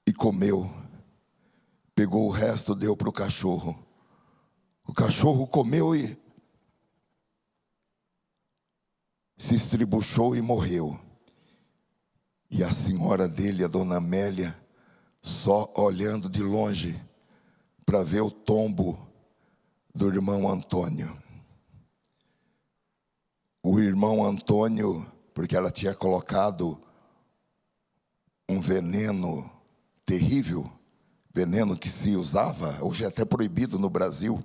e comeu. Pegou o resto, deu para o cachorro. O cachorro comeu e se estribuchou e morreu. E a senhora dele, a dona Amélia, só olhando de longe para ver o tombo do irmão Antônio. O irmão Antônio, porque ela tinha colocado um veneno terrível, veneno que se usava, hoje é até proibido no Brasil,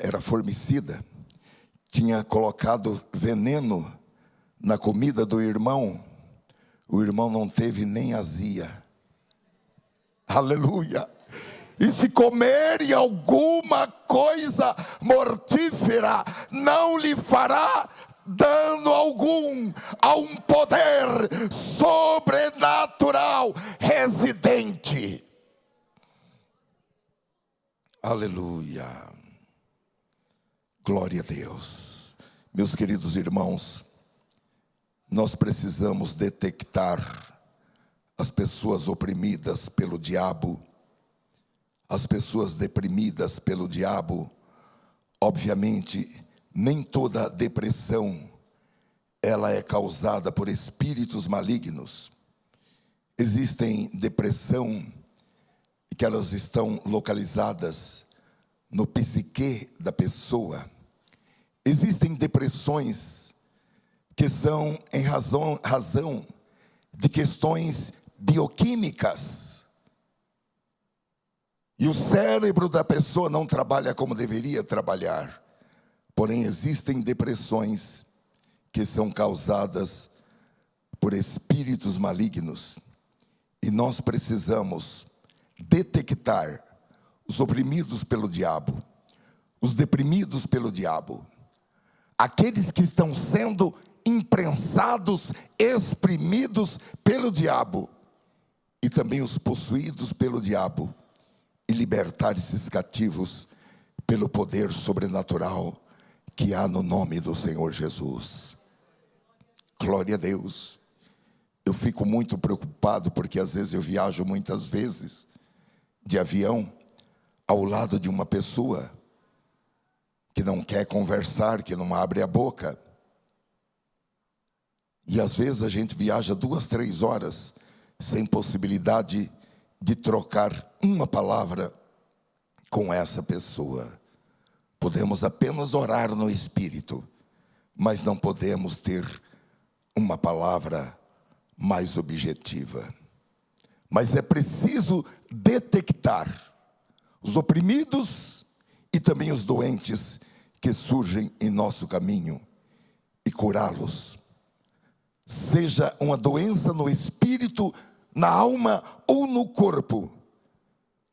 era formicida, tinha colocado veneno na comida do irmão. O irmão não teve nem azia. Aleluia! E se comerem alguma coisa mortífera, não lhe fará dano algum. Há um poder sobrenatural residente. Aleluia. Glória a Deus. Meus queridos irmãos, nós precisamos detectar as pessoas oprimidas pelo diabo, as pessoas deprimidas pelo diabo. Obviamente, nem toda depressão ela é causada por espíritos malignos. Existem depressão que elas estão localizadas no psique da pessoa. Existem depressões que são em razão de questões bioquímicas. E o cérebro da pessoa não trabalha como deveria trabalhar. Porém, existem depressões que são causadas por espíritos malignos. E nós precisamos detectar os oprimidos pelo diabo, os deprimidos pelo diabo, aqueles que estão sendo imprensados, exprimidos pelo diabo, e também os possuídos pelo diabo, e libertar esses cativos pelo poder sobrenatural que há no nome do Senhor Jesus. Glória a Deus. Eu fico muito preocupado porque às vezes eu viajo muitas vezes de avião ao lado de uma pessoa que não quer conversar, que não abre a boca. E às vezes a gente viaja 2, 3 horas sem possibilidade de trocar uma palavra com essa pessoa. Podemos apenas orar no Espírito, mas não podemos ter uma palavra mais objetiva. Mas é preciso detectar os oprimidos e também os doentes que surgem em nosso caminho e curá-los. Seja uma doença no espírito, na alma ou no corpo,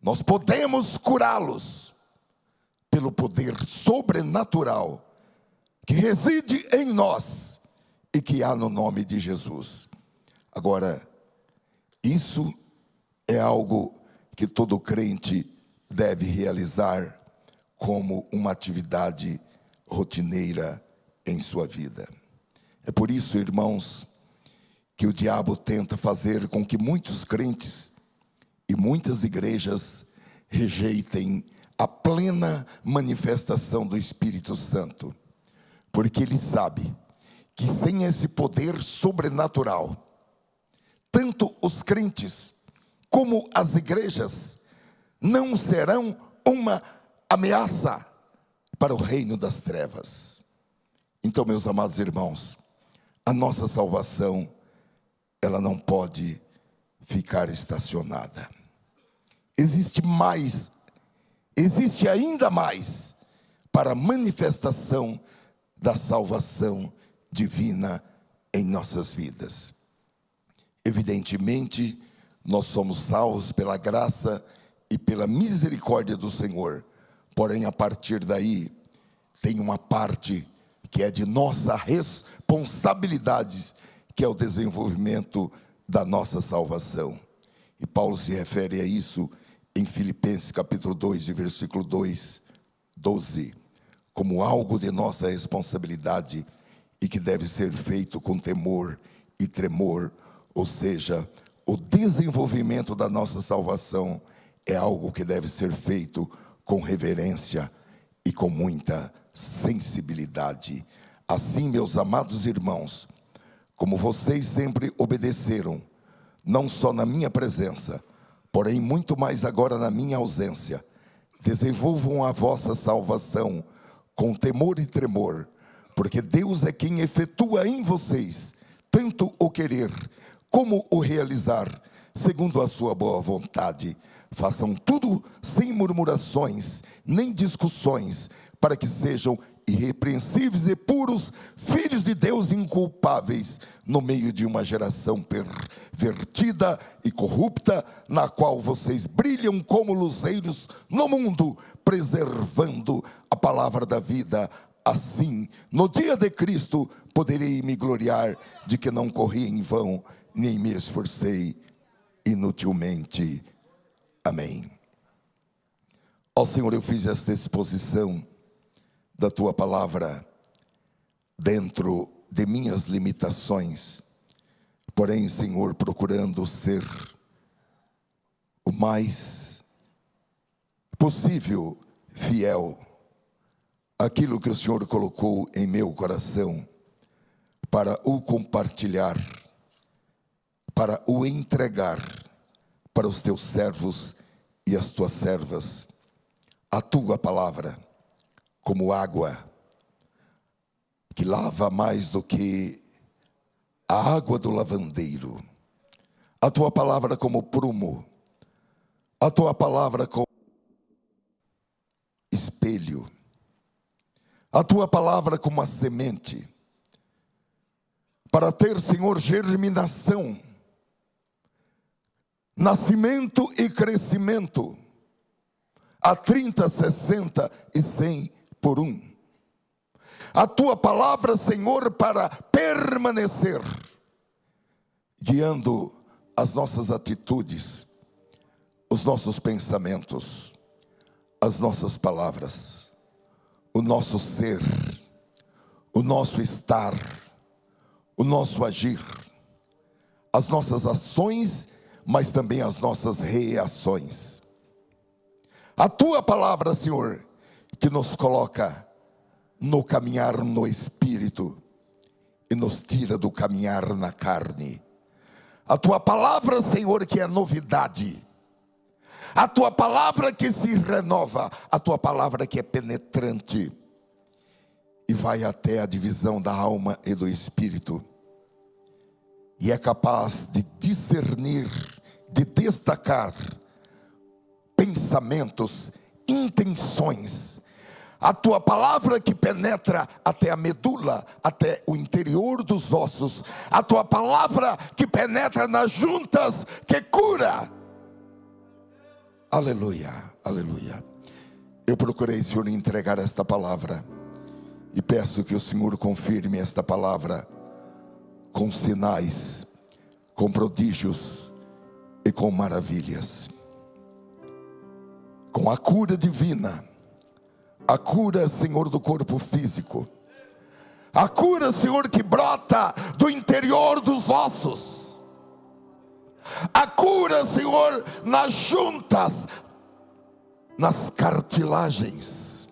nós podemos curá-los pelo poder sobrenatural que reside em nós e que há no nome de Jesus. Agora, isso é algo que todo crente deve realizar como uma atividade rotineira em sua vida. É por isso, irmãos, que o diabo tenta fazer com que muitos crentes e muitas igrejas rejeitem a plena manifestação do Espírito Santo, porque ele sabe que sem esse poder sobrenatural, tanto os crentes como as igrejas não serão uma ameaça para o reino das trevas. Então, meus amados irmãos, a nossa salvação, ela não pode ficar estacionada. Existe ainda mais para a manifestação da salvação divina em nossas vidas. Evidentemente, nós somos salvos pela graça e pela misericórdia do Senhor. Porém, a partir daí, tem uma parte que é de nossa responsabilidade, que é o desenvolvimento da nossa salvação. E Paulo se refere a isso em Filipenses capítulo 2, de versículo 12, como algo de nossa responsabilidade e que deve ser feito com temor e tremor, ou seja, o desenvolvimento da nossa salvação é algo que deve ser feito com reverência e com muita sensibilidade. Assim, meus amados irmãos, como vocês sempre obedeceram, não só na minha presença, porém muito mais agora na minha ausência, desenvolvam a vossa salvação com temor e tremor, porque Deus é quem efetua em vocês tanto o querer como o realizar, segundo a sua boa vontade. Façam tudo sem murmurações, nem discussões, para que sejam irrepreensíveis e puros, filhos de Deus inculpáveis, no meio de uma geração pervertida e corrupta, na qual vocês brilham como luzeiros no mundo, preservando a palavra da vida. Assim, no dia de Cristo, poderei me gloriar de que não corri em vão, nem me esforcei inutilmente. Amém. Ó Senhor, eu fiz esta exposição da Tua palavra dentro de minhas limitações, porém, Senhor, procurando ser o mais possível fiel àquilo que o Senhor colocou em meu coração, para o compartilhar, para o entregar para os Teus servos e as Tuas servas. A Tua palavra como água que lava mais do que a água do lavandeiro. A Tua palavra como prumo. A Tua palavra como espelho. A Tua palavra como a semente. Para ter, Senhor, germinação, nascimento e crescimento, a 30, 60 e 100 por um. A Tua palavra, Senhor, para permanecer, guiando as nossas atitudes, os nossos pensamentos, as nossas palavras, o nosso ser, o nosso estar, o nosso agir, as nossas ações, mas também as nossas reações. A Tua palavra, Senhor, que nos coloca no caminhar no Espírito e nos tira do caminhar na carne. A Tua palavra, Senhor, que é novidade. A Tua palavra que se renova. A Tua palavra que é penetrante e vai até a divisão da alma e do espírito, e é capaz de discernir, de destacar pensamentos, intenções. A Tua palavra que penetra até a medula, até o interior dos ossos. A Tua palavra que penetra nas juntas, que cura. Aleluia, aleluia. Eu procurei, Senhor, entregar esta palavra, e peço que o Senhor confirme esta palavra com sinais, com prodígios e com maravilhas, com a cura divina, a cura, Senhor, do corpo físico, a cura, Senhor, que brota do interior dos ossos, a cura, Senhor, nas juntas, nas cartilagens,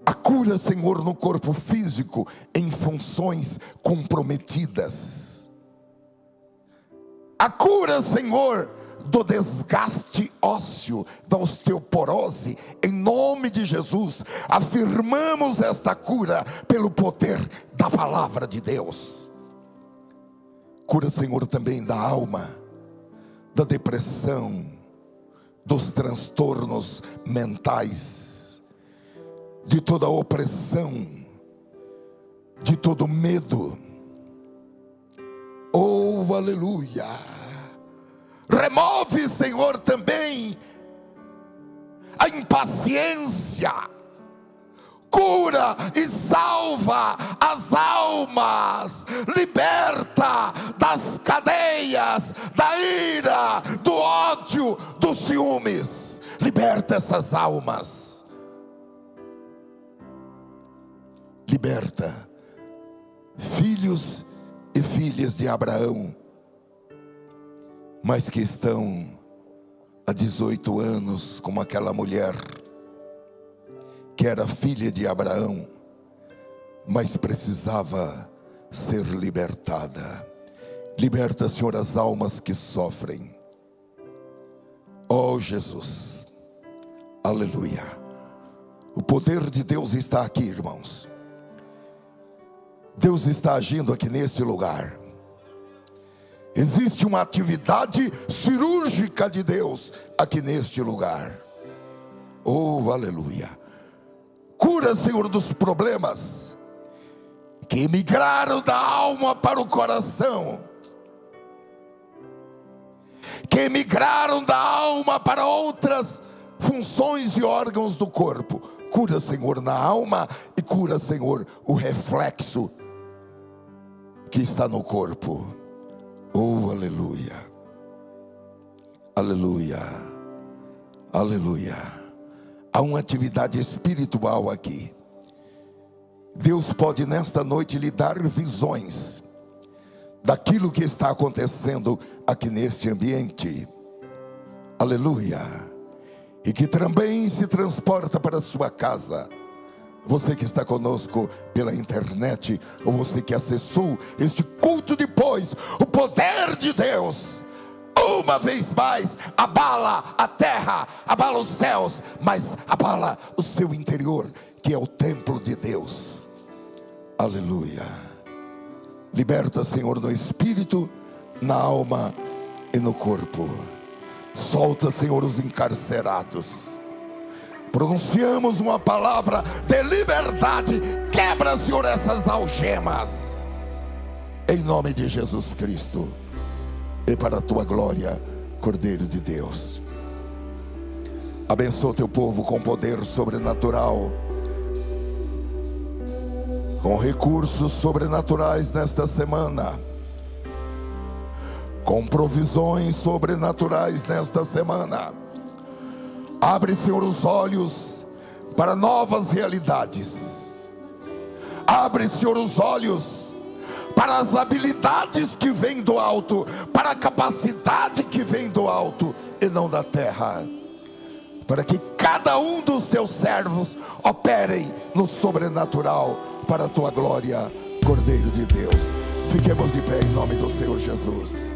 a cura, Senhor, no corpo físico, em funções comprometidas, a cura, Senhor, do desgaste ósseo, da osteoporose, em nome de Jesus. Afirmamos esta cura pelo poder da palavra de Deus. Cura, Senhor, também da alma, da depressão, dos transtornos mentais, de toda opressão, de todo medo. Oh, aleluia. Remove, Senhor, também a impaciência. Cura e salva as almas. Liberta das cadeias da ira, do ódio, dos ciúmes. Liberta essas almas. Liberta filhos e filhas de Abraão mas que estão há 18 anos como aquela mulher que era filha de Abraão, mas precisava ser libertada. Liberta, Senhor, as almas que sofrem. Oh Jesus, aleluia. O poder de Deus está aqui, irmãos. Deus está agindo aqui neste lugar. Existe uma atividade cirúrgica de Deus aqui neste lugar. Oh, aleluia. Cura, Senhor, dos problemas que migraram da alma para o coração, que migraram da alma para outras funções e órgãos do corpo. Cura, Senhor, na alma, e cura, Senhor, o reflexo que está no corpo. Oh, aleluia, aleluia, aleluia. Há uma atividade espiritual aqui. Deus pode nesta noite lhe dar visões daquilo que está acontecendo aqui neste ambiente. Aleluia. E que também se transporta para a sua casa. Você que está conosco pela internet, ou você que acessou este culto depois, o poder de Deus, uma vez mais, abala a terra, abala os céus, mas abala o seu interior, que é o templo de Deus. Aleluia. Liberta, Senhor, no espírito, na alma e no corpo. Solta, Senhor, os encarcerados. Pronunciamos uma palavra de liberdade. Quebra, Senhor, essas algemas, em nome de Jesus Cristo, e para a tua glória, Cordeiro de Deus. Abençoa teu povo com poder sobrenatural, com recursos sobrenaturais nesta semana, com provisões sobrenaturais nesta semana. Abre, Senhor, os olhos para novas realidades. Abre, Senhor, os olhos para as habilidades que vêm do alto, para a capacidade que vem do alto e não da terra, para que cada um dos teus servos operem no sobrenatural, para a tua glória, Cordeiro de Deus. Fiquemos de pé em nome do Senhor Jesus.